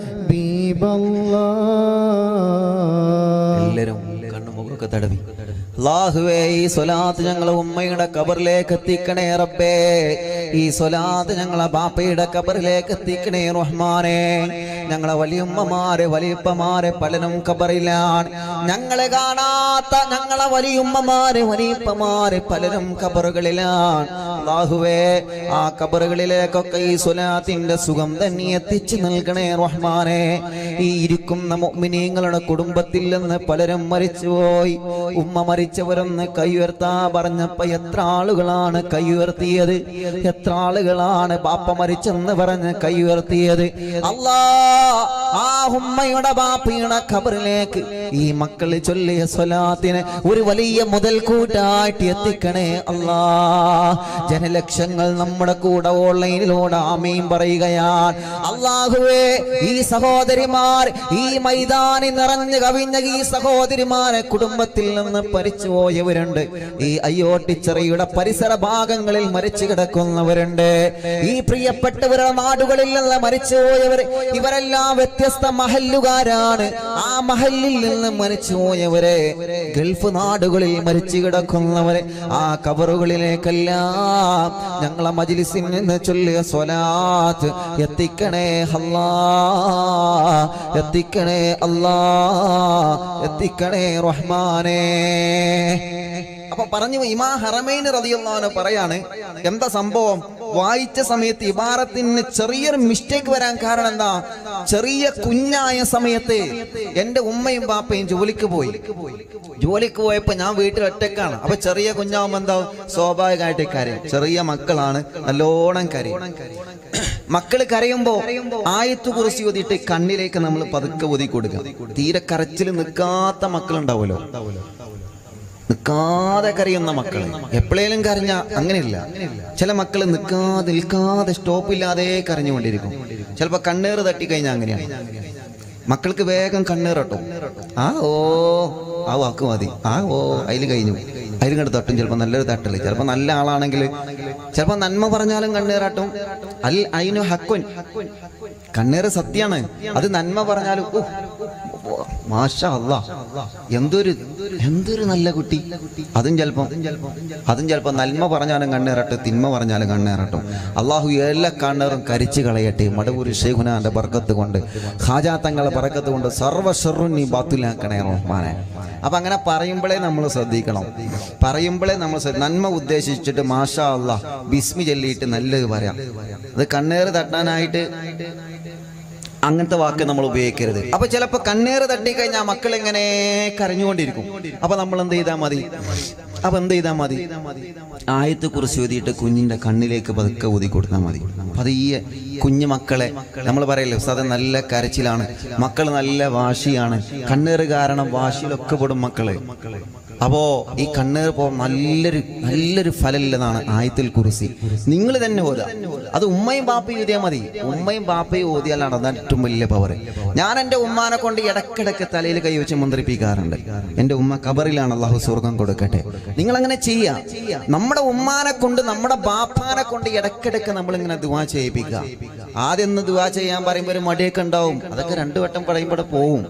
എല്ലാവരും കണ്ണുമുഖമൊക്കെ തടവി. അല്ലാഹുവേ, ഈ സ്വലാത്ത് ഞങ്ങളെ ഉമ്മയുടെ ഖബറിലേക്ക് എത്തിക്കണേ റബ്ബേ. ഈ സ്വലാത്ത് ഞങ്ങളെ ബാപ്പയുടെ ഖബറിലേക്ക് എത്തിക്കണേ റഹ്മാനേ. ഞങ്ങളെ വലിയുമ്മമാരെ വലിയപ്പമാരെ പലരും ഖബറിലാണ്. ഞങ്ങളെ കാണാത്ത ഞങ്ങളെ വലിയുമ്മമാരെ വലിയപ്പമാരെ പലരും ഖബറുകളിലാണ്. അല്ലാഹുവേ, ആ ഖബറുകളിലേക്കൊക്കെ ഈ സ്വലാത്തിന്റെ സുഖം തന്നെ എത്തിച്ചു നൽകണേ റഹ്മാനേ. ഈ ഇരിക്കുന്ന മുഅ്മിനീങ്ങളുടെ കുടുംബത്തിൽ നിന്ന് പലരും മരിച്ചുപോയി. ഉമ്മ മരിച്ചവരൊന്ന് കൈയുയർത്താ പറഞ്ഞപ്പോ എത്ര ആളുകളാണ് കൈയുയർത്തിയത്? എത്ര ആളുകളാണ് ബാപ്പ മരിച്ചെന്ന് പറഞ്ഞ് കൈയുയർത്തിയത്? അല്ലാ, ആ ഉമ്മയുടെ ബാപ്പയുടെ ഖബറിലേക്ക് ഈ മക്കൾ ചൊല്ലിയ സ്വലാത്തിന് ഒരു വലിയ മുതൽക്കൂട്ടായിട്ട് എത്തിക്കണേ അല്ലാ. ജനലക്ഷങ്ങൾ നമ്മുടെ കൂടെ ഓൺലൈനിലൂടെ ആമീൻ പറയുകയാണ്. അല്ലാഹുവേ, ഈ സഹോദരിമാർ, ഈ മൈതാനി നിറഞ്ഞു കവിഞ്ഞ ഈ സഹോദരിമാരെ കുടുംബത്തിൽ നിന്ന് പരിച്ചു പോയവരുണ്ട്. ഈ അയ്യോട്ടിച്ചിറയുടെ പരിസര ഭാഗങ്ങളിൽ മരിച്ചു കിടക്കുന്നവരുണ്ട്. ഈ പ്രിയപ്പെട്ടവരുടെ നാടുകളിൽ നിന്ന് മരിച്ചുപോയവർ, ഇവരെല്ലാം വ്യത്യസ്ത മഹല്ലുകാരാണ്. ആ മഹല്ലിൽ നിന്ന് മരിച്ചുപോയവരെ, ഗൾഫ് നാടുകളിൽ മരിച്ചു കിടക്കുന്നവരെ, ആ കബറുകളിലേക്കെല്ലാം ഞങ്ങളെ മജ്ലിസിൽ നിന്ന് ചൊല്ലിയ സ്വലാത്ത് എത്തിക്കണേ അല്ലാ, എത്തിക്കണേ അല്ലാ, എത്തിക്കണേ റഹ്മാനേ. അപ്പൊ പറഞ്ഞു ഇമാം ഹറമൈൻ റളിയല്ലാഹു അൻഹു പറയാണ്, എന്താ സംഭവം? വായിച്ച സമയത്ത് ഇബാറത്തിന് ചെറിയൊരു മിസ്റ്റേക്ക് വരാൻ കാരണം എന്താ? ചെറിയ കുഞ്ഞായ സമയത്ത് എന്റെ ഉമ്മയും ബാപ്പയും ജോലിക്ക് പോയപ്പോ ഞാൻ വീട്ടിൽ ഒറ്റക്കാണ്. അപ്പൊ ചെറിയ കുഞ്ഞാവുമ്പോ എന്താ, സ്വാഭാവികമായിട്ട് കരയും. ചെറിയ മക്കളാണ്, നല്ലോണം കരയും. മക്കള് കരയുമ്പോ ആയത്ത് കുറിച്ച് ഓതിയിട്ട് കണ്ണിലേക്ക് നമ്മൾ പതുക്കെ ഓതി കൊടുക്കുക. തീരെ കരച്ചിൽ നിൽക്കാത്ത മക്കളുണ്ടാവുമല്ലോ, നിൽക്കാതെ കരയുന്ന മക്കൾ. എപ്പോഴേലും കരഞ്ഞ അങ്ങനെയില്ല. ചില മക്കൾ നിൽക്കാതെ സ്റ്റോപ്പില്ലാതെ കരഞ്ഞുകൊണ്ടിരിക്കും. ചിലപ്പോ കണ്ണേറ് തട്ടിക്കഴിഞ്ഞാൽ അങ്ങനെയാണ്. മക്കൾക്ക് വേഗം കണ്ണേറട്ടോ, ആ വാക്ക് മതി, അതിൽ കഴിഞ്ഞു, അതിലും കണ്ട് തട്ടും. ചിലപ്പോൾ നല്ലൊരു തട്ടല്. ചിലപ്പോൾ നല്ല ആളാണെങ്കിൽ ചിലപ്പോൾ നന്മ പറഞ്ഞാലും കണ്ണേറാട്ടും. അതിനു ഹക്കുൻ, കണ്ണേറ് സത്യാണ്. അത് നന്മ പറഞ്ഞാലും മാഷാ അല്ലാ, എന്തൊരു നല്ല കുട്ടി. അതും ചിലപ്പോ നന്മ പറഞ്ഞാലും കണ്ണേറട്ടും, തിന്മ പറഞ്ഞാലും കണ്ണേറട്ടും. അള്ളാഹു എല്ലാ കണ്ണേറും കരിച്ചു കളയട്ടെ. മടവൂർ ശൈഖുനാന്റെ ബർക്കത്ത് കൊണ്ട്, ഖാജാ തങ്ങളുടെ ബർക്കത്ത് കൊണ്ട് സർവ്വ ഷർറും നീ ബാത്തിലാക്കണേ റഹ്മാനെ. അപ്പൊ അങ്ങനെ പറയുമ്പോഴേ നമ്മൾ ശ്രദ്ധിക്കണം. നന്മ ഉദ്ദേശിച്ചിട്ട് മാഷാ അല്ലാ ബിസ്മി ചൊല്ലിയിട്ട് നല്ലത് പറയാം. അത് കണ്ണേറ് തട്ടാനായിട്ട് അങ്ങനത്തെ വാക്ക് നമ്മൾ ഉപയോഗിക്കരുത്. അപ്പൊ ചിലപ്പോ കണ്ണേറ് തട്ടിക്കഴിഞ്ഞാൽ മക്കൾ എങ്ങനെ കരഞ്ഞുകൊണ്ടിരിക്കും. അപ്പൊ നമ്മൾ എന്ത് ചെയ്താൽ മതി? ആയത്ത് കുറിച്ച് ഓതിയിട്ട് കുഞ്ഞിന്റെ കണ്ണിലേക്ക് പതുക്കെ ഊതി കൊടുത്താൽ മതി. പതിയെ കുഞ്ഞു മക്കളെ നമ്മൾ പറയല്ലേ, ഉസ്താദ് നല്ല കരച്ചിലാണ്, മക്കൾ നല്ല വാശിയാണ്, കണ്ണേറ് കാരണം വാശിയിലൊക്കെ പെടും മക്കള്. അപ്പോ ഈ കണ്ണേറ് പോ നല്ലൊരു ഫലമില്ലെന്നാണ് ആയത്തിൽ കുറിച്ച്. നിങ്ങൾ തന്നെ ഓതുക. അത് ഉമ്മയും ബാപ്പയും ഓതിയാൽ മതി. ഉമ്മയും ബാപ്പയും ഓതിയാലാണ് അതാണ് ഏറ്റവും വലിയ പവർ. ഞാൻ എൻ്റെ ഉമ്മാനെ കൊണ്ട് ഇടക്കിടക്ക് തലയിൽ കൈവച്ച് മന്ത്രിപ്പിക്കാറുണ്ട്. എൻ്റെ ഉമ്മ ഖബറിലാണ്, അള്ളാഹു സ്വർഗം കൊടുക്കട്ടെ. നിങ്ങൾ അങ്ങനെ ചെയ്യാം. നമ്മുടെ ഉമ്മാനെ കൊണ്ട്, നമ്മുടെ ബാപ്പാനെ കൊണ്ട് ഇടക്കിടക്ക് നമ്മളിങ്ങനെ ദുആ ചെയ്യിപ്പിക്കുക. ആദ്യം ഒന്ന് ദുആ ചെയ്യാൻ പറയുമ്പോൾ ഒരു മടിയൊക്കെ ഉണ്ടാവും. അതൊക്കെ 2 വട്ടം പറയുമ്പോൾ പോവും.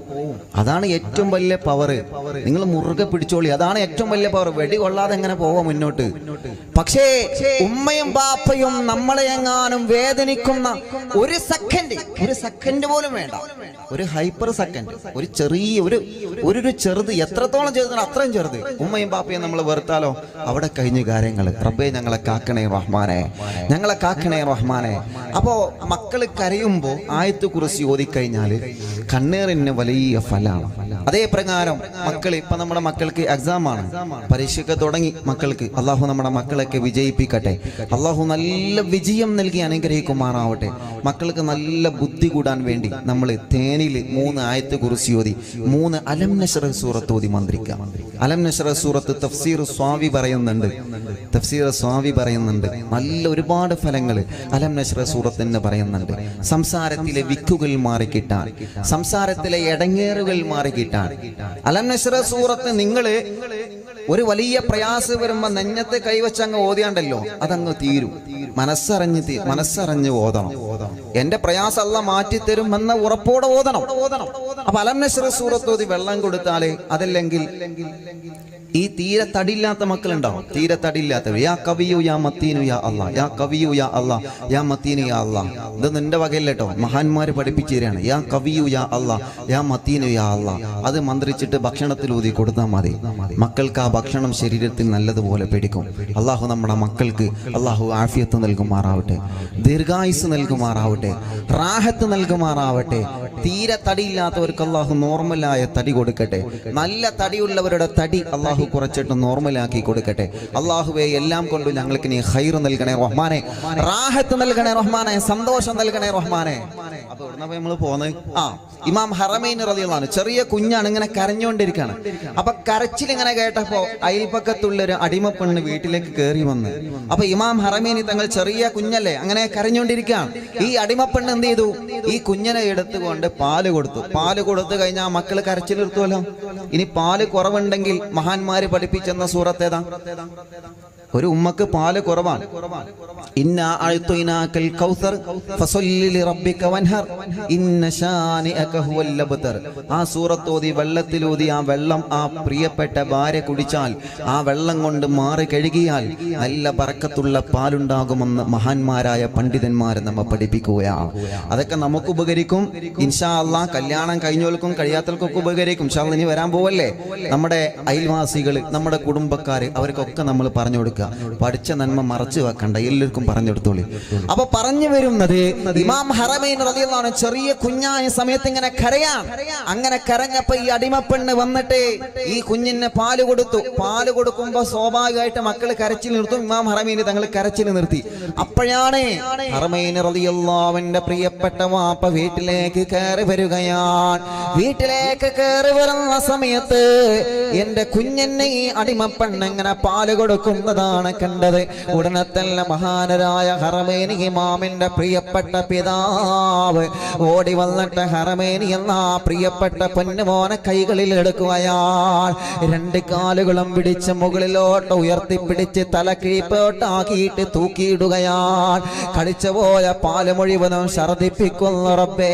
അതാണ് ഏറ്റവും വലിയ പവർ. നിങ്ങൾ മുറുകെ പിടിച്ചോളി. അതാണ് ഏറ്റവും വലിയ പവർ. വെടി കൊള്ളാതെ എങ്ങനെ പോവാം മുന്നോട്ട്. പക്ഷേ ഉമ്മയും ബാപ്പയും നമ്മളെ എങ്ങാനും വേദനിക്കുന്ന ഒരു സെക്കൻഡ് പോലും വേണ്ട. ഒരു ഹൈപ്പർ സെക്കൻഡ്, ഒരു ചെറിയ ഒരു ചെറുത്, എത്രത്തോളം ചെറുതാണ് അത്രയും ചെറുത്. ഉമ്മയും ബാപ്പയും നമ്മൾ വെറുത്താലോ അവിടെ കഴിഞ്ഞ കാര്യങ്ങൾ. റബ്ബേ ഞങ്ങളെ കാക്കണേ റഹ്മാനെ, ഞങ്ങളെ കാക്കണേ റഹ്മാനെ. അപ്പോ മക്കൾ കരയുമ്പോൾ ആയത്ത് കുറിച്ച് ഓതിക്കഴിഞ്ഞാൽ കണ്ണേറിന് വലിയ ഫലമാണ്. അതേ പ്രകാരം മക്കൾ, ഇപ്പൊ നമ്മുടെ മക്കൾക്ക് എക്സാം ആണ്, പരീക്ഷയൊക്കെ തുടങ്ങി മക്കൾക്ക്. അള്ളാഹു നമ്മുടെ മക്കളൊക്കെ വിജയിപ്പിക്കട്ടെ. അള്ളാഹു നല്ല വിജയം നൽകി അനുഗ്രഹിക്കുമാറാവട്ടെ. മക്കൾക്ക് നല്ല ബുദ്ധി കൂടാൻ വേണ്ടി നമ്മൾ തേനിൽ 3 ആയത്ത് കുറിച്ച് ഓതി, 3 അലം നശ്റഹ് സൂറത്ത് ഓതി മന്ത്രിക്കാം. അലം നശ്റഹ് സൂറത്ത് തഫ്സീർ സ്വാവി പറയുന്നുണ്ട്. നല്ല ഒരുപാട് ഫലങ്ങൾ അലം നശ്റഹ് സൂറത്ത് എന്ന് പറയുന്നുണ്ട്. സംസാരത്തിലെ വിക്കുകൾ മാറിക്കിട്ടാൻ, സംസാരത്തിലെ ഇടങ്ങേറുകൾ മാറിക്കിട്ടാൻ അലം നശ്റഹ് സൂറത്ത് നിങ്ങൾ ഒരു വലിയ പ്രയാസം വരുമ്പോ നെഞ്ഞത്തെ കൈവച്ചങ്ങ് ഓതിയാണ്ടല്ലോ, അതങ്ങ് തീരും. മനസ്സറിഞ്ഞ് ഓതണം. എന്റെ പ്രയാസം അല്ലാഹ് മാറ്റിത്തരും എന്ന ഉറപ്പോടെ ഓതണം. അപ്പൊ അലം നശ്റഹ് സൂറത്ത് ഓതി വെള്ളം കൊടുത്താലേ, അതല്ലെങ്കിൽ ഈ തീരെ തടിയില്ലാത്ത മക്കളുണ്ടാവും. തീരെ തടിയില്ലാത്തവർ, യാ കവിയു യാ മത്തീനു യാ അല്ലാഹ്, യാ കവിയു യാ അല്ലാഹ്, യാ മത്തീനു യാ അല്ലാഹ്. ഇത് നിന്റെ വകയല്ലേട്ടോ, മഹാന്മാര് പഠിപ്പിച്ചു തരാണ്. യാ കവിയു യാ അല്ലാഹ്, യാ മത്തീനു യാ അല്ലാഹ്. അത് മന്ത്രിച്ചിട്ട് ഭക്ഷണത്തിൽ ഊതി കൊടുത്താൽ മതി. മക്കൾക്ക് ആ ഭക്ഷണം ശരീരത്തിൽ നല്ലതുപോലെ പിടിക്കും. അള്ളാഹു നമ്മുടെ മക്കൾക്ക് അള്ളാഹു ആഫിയത്ത് നൽകുമാറാവട്ടെ, ദീർഘായുസ് നൽകുമാറാവട്ടെ, റാഹത്ത് നൽകുമാറാവട്ടെ. തീരെ തടിയില്ലാത്തവർക്ക് അള്ളാഹു നോർമലായ തടി കൊടുക്കട്ടെ. നല്ല തടിയുള്ളവരുടെ തടി അള്ളാഹു അള്ളാഹു കുറച്ചിട്ട് നോർമലാക്കി കൊടുക്കട്ടെ. അള്ളാഹുവെ എല്ലാം കൊണ്ടും ഞങ്ങൾക്ക് നീ ഖൈർ നൽകണേ റഹ്മാനെ, റാഹത്ത് നൽകണേ റഹ്മാനെ, സന്തോഷം നൽകണേ റഹ്മാനെ. അപ്പൊ ഇവിടുന്ന് നമ്മൾ പോകുന്നത് ഇമാം ഹറമൈൻ റളിയല്ലാഹു അൻഹു ചെറിയ കുഞ്ഞാണ്, ഇങ്ങനെ കരഞ്ഞുകൊണ്ടിരിക്കുകയാണ്. അപ്പൊ കരച്ചിൽ ഇങ്ങനെ കേട്ടപ്പോ അയൽപക്കത്തുള്ള ഒരു അടിമപ്പെണ്ണ് വീട്ടിലേക്ക് കയറി വന്ന്, അപ്പൊ ഇമാം ഹറമൈനി തങ്ങൾ ചെറിയ കുഞ്ഞല്ലേ അങ്ങനെ കരഞ്ഞുകൊണ്ടിരിക്കുകയാണ്. ഈ അടിമപ്പെണ്ണ് എന്ത് ചെയ്തു? ഈ കുഞ്ഞിനെ എടുത്തുകൊണ്ട് പാല് കൊടുത്തു. പാല് കൊടുത്തു കഴിഞ്ഞാൽ ആ മക്കള് കരച്ചിൽ നിർത്തുമല്ലോ. ഇനി പാല് കുറവുണ്ടെങ്കിൽ മഹാന്മാര് പഠിപ്പിച്ചെന്ന സൂറത്ത് ഏതാ? ഒരു ഉമ്മക്ക് പാല് കുറവാണ്, ഇന്നാ അഅ്തൈനാകൽ കൗസർ ഫസല്ലി ലിറബ്ബിക വൻഹർ ഇന്ന ശാനിഅക ഹുവൽ അബ്തർ. ആ സൂറത്ത് ഓതി വെള്ളത്തിലൂതി ആ വെള്ളം ആ പ്രിയപ്പെട്ട ഭാര്യ കുടിച്ചാൽ, ആ വെള്ളം കൊണ്ട് മാറി കഴുകിയാൽ നല്ല ബറക്കത്തുള്ള പാലുണ്ടാകുമെന്ന് മഹാന്മാരായ പണ്ഡിതന്മാരെ നമ്മെ പഠിപ്പിക്കുകയാണ്. അതൊക്കെ നമുക്ക് ഉപകരിക്കും ഇൻഷാ അല്ലാഹ്. കല്യാണം കഴിഞ്ഞവർക്കും കഴിയാത്തവർക്കൊക്കെ ഉപകരിക്കും ഇൻഷാ അല്ലാഹ്. ഇനി വരാൻ പോവല്ലേ നമ്മുടെ അയൽവാസികൾ, നമ്മുടെ കുടുംബക്കാര്, അവർക്കൊക്കെ നമ്മൾ പറഞ്ഞു കൊടുക്കുക. പഠിച്ച നന്മ മറച്ചു വെക്കണ്ട, എല്ലാവർക്കും പറഞ്ഞു കൊടുത്തോളി. അപ്പൊ പറഞ്ഞു വരുന്നത് ഇമാം ഹറമൈൻ റളിയല്ലാഹു അൻഹു ചെറിയ കുഞ്ഞായ സമയത്ത് ഇങ്ങനെ കരയാൻ. അങ്ങനെ കരഞ്ഞപ്പോ ഈ അടിമപ്പെണ്ണ് വന്നിട്ട് ഈ കുഞ്ഞിന് പാല് കൊടുത്തു. പാല് കൊടുക്കുമ്പോ സ്വാഭാവികമായിട്ട് മക്കള് കരച്ചിൽ നിർത്തും. ഇമാം ഹറമൈൻ തങ്ങൾ കരച്ചിൽ നിർത്തി. അപ്പോഴാണ് ഹറമൈൻ റളിയല്ലാഹു അൻഹുവിന്റെ പ്രിയപ്പെട്ട വാപ്പ വീട്ടിലേക്ക് കയറി വരികയാണ്. വീട്ടിലേക്ക് കയറി വരുന്ന സമയത്ത് എന്റെ കുഞ്ഞിനെ ഈ അടിമപ്പെണ്ണ് ഇങ്ങനെ പാല് കൊടുക്കുന്നതാണ് കണ്ടത്. ഉടനെ തന്നെ മഹാനരായ ഹറമൈൻ ഇമാമിന്റെ പ്രിയപ്പെട്ട പിതാവ് ഓടി വന്നിട്ട് ഹറമൈൻ എന്ന പ്രിയപ്പെട്ട പൊന്നുമോനെ കൈകളിൽ എടുക്കുകയാണ്. രണ്ട് കാലുകളും പിടിച്ച് മുകളിലോട്ട് ഉയർത്തിപ്പിടിച്ച് തല കീഴ്പോട്ടാക്കിയിട്ട് തൂക്കിയിടുകയാണ്. കഴിച്ചുപോയ പാല് മുഴുവനും ഛർദിപ്പിക്കുന്നു റബ്ബേ,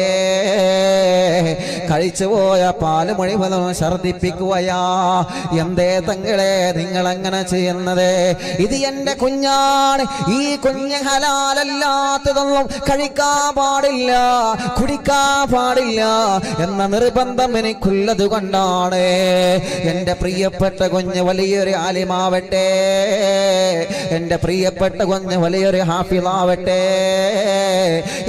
കഴിച്ചുപോയ പാല് മുഴുവനും ഛർദിപ്പിക്കുകയാ. എന്തേ തങ്ങളെ നിങ്ങൾ അങ്ങനെ ചെയ്യുന്നത്? ഇത് എന്റെ കുഞ്ഞാണ്, ഈ കുഞ്ഞ് ഹലാലല്ലാത്തതൊന്നും കഴിക്കാൻ പാടില്ല, കുടിക്കാൻ പാടില്ല എന്ന നിർബന്ധം എനിക്കുള്ളത് കൊണ്ടാണ്. എന്റെ പ്രിയപ്പെട്ട കുഞ്ഞ് വലിയൊരു ആലിമാവട്ടെ, എന്റെ പ്രിയപ്പെട്ട കുഞ്ഞ് വലിയൊരു ഹാഫിളാവട്ടെ,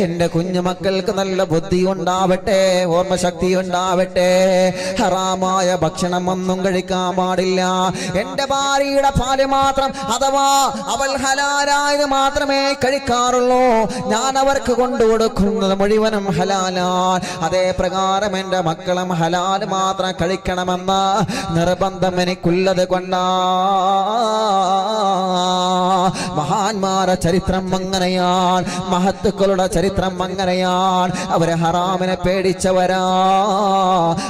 എന്റെ കുഞ്ഞു മക്കൾക്ക് നല്ല ബുദ്ധി ഉണ്ടാവട്ടെ, ഓർമ്മശക്തി ഉണ്ടാവട്ടെ. ഹറാമായ ഭക്ഷണം ഒന്നും കഴിക്കാൻ പാടില്ല. എന്റെ ഭാര്യയുടെ പാല് മാത്രം, അഥവാ അവൾ ഹലാലായത് മാത്രമേ കഴിക്കാറുള്ളൂ. ഞാൻ അവർക്ക് കൊണ്ടുകൊടുക്കുന്നത് മുഴുവനും ഹലാലാൻ. അതേ പ്രകാരം എന്റെ മക്കളും ഹലാൽ മാത്രം കഴിക്കണമെന്ന നിർബന്ധം എനിക്കുള്ളത് കൊണ്ടാ. മഹാന്മാരുടെ ചരിത്രം അങ്ങനെയാണ്, മഹത്തുക്കളുടെ ചരിത്രം അങ്ങനെയാണ്. അവര് ഹറാമിനെ പേടിച്ചവരാ,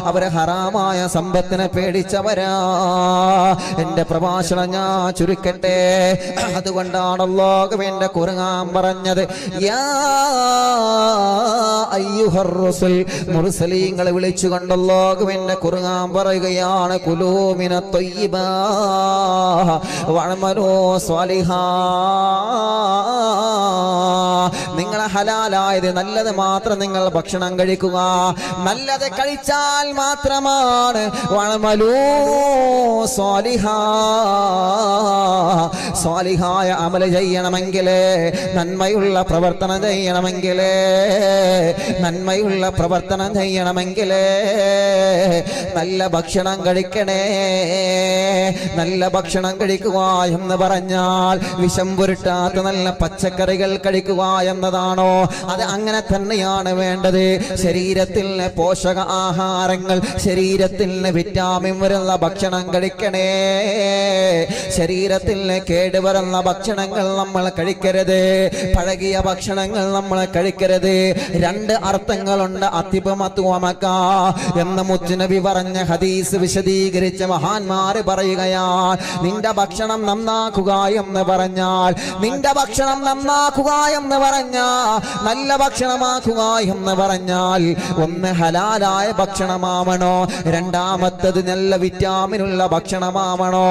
അവര് ഹറാമായ സമ്പത്തിനെ പേടിച്ചവരാ. എന്റെ പ്രഭാഷണം ഞാൻ ചുരുക്കട്ടെ. അതുകൊണ്ടാണ് അല്ലാഹുവിന്റെ ഖുർആൻ പറഞ്ഞത്, യാ അയ്യുഹർ റസൂൽ, മുർസലീങ്ങളെ വിളിച്ചുകൊണ്ട് അല്ലാഹുവിന്റെ ഖുർആൻ പറയുകയാണ്, കുലൂ മിനത് ത്വയ്യിബാ വഅമലൂ സ്വാലിഹാ. നിങ്ങൾ ഹലാലായത് നല്ലത് മാത്രം നിങ്ങൾ ഭക്ഷണം കഴിക്കുക. നല്ലത് കഴിച്ചാൽ മാത്രമാണ് വഅമലൂ സ്വാലിഹാ, സ്വാലിഹായ അമൽ ചെയ്യണമെങ്കിൽ, നന്മയുള്ള പ്രവർത്തനം ചെയ്യണമെങ്കിൽ, നന്മയുള്ള പ്രവർത്തനം ചെയ്യണമെങ്കിൽ നല്ല ഭക്ഷണം കഴിക്കണേ. നല്ല ഭക്ഷണം കഴിക്കുക എന്ന് പറഞ്ഞാൽ വിഷം പുരട്ടാത്ത നല്ല പച്ചക്കറികൾ കഴിക്കുക എന്നതാണോ? അത് അങ്ങനെ തന്നെയാണ് വേണ്ടത്. ശരീരത്തിന് പോഷക ആഹാരങ്ങൾ, ശരീരത്തിന് വിറ്റാമിൻ വരുന്ന ഭക്ഷണം കഴിക്കണേ. ശരീരത്തിന് കേടുവരുന്ന ഭക്ഷണങ്ങൾ നമ്മൾ കഴിക്കരുത്, പഴകിയ ഭക്ഷണങ്ങൾ നമ്മൾ കഴിക്കരുത്. രണ്ട് അർത്ഥങ്ങളുണ്ട് അതിപമത്വമക്ക എന്ന് മുത്തുനബി പറഞ്ഞ ഹദീസ് വിശദീകരിച്ച മഹാന്മാര് പറയുകയാണ്. നിന്റെ ഭക്ഷണം നന്നാക്കുക എന്ന് പറഞ്ഞാൽ, നിന്റെ ഭക്ഷണം നന്നാക്കുക എന്ന് പറഞ്ഞാൽ, നല്ല ഭക്ഷണമാക്കുക എന്ന് പറഞ്ഞാൽ ഒന്ന് ഹലാലായ ഭക്ഷണമാവണോ, രണ്ടാമത്തത് നല്ല വിറ്റാമിനുള്ള ഭക്ഷണമാവണോ.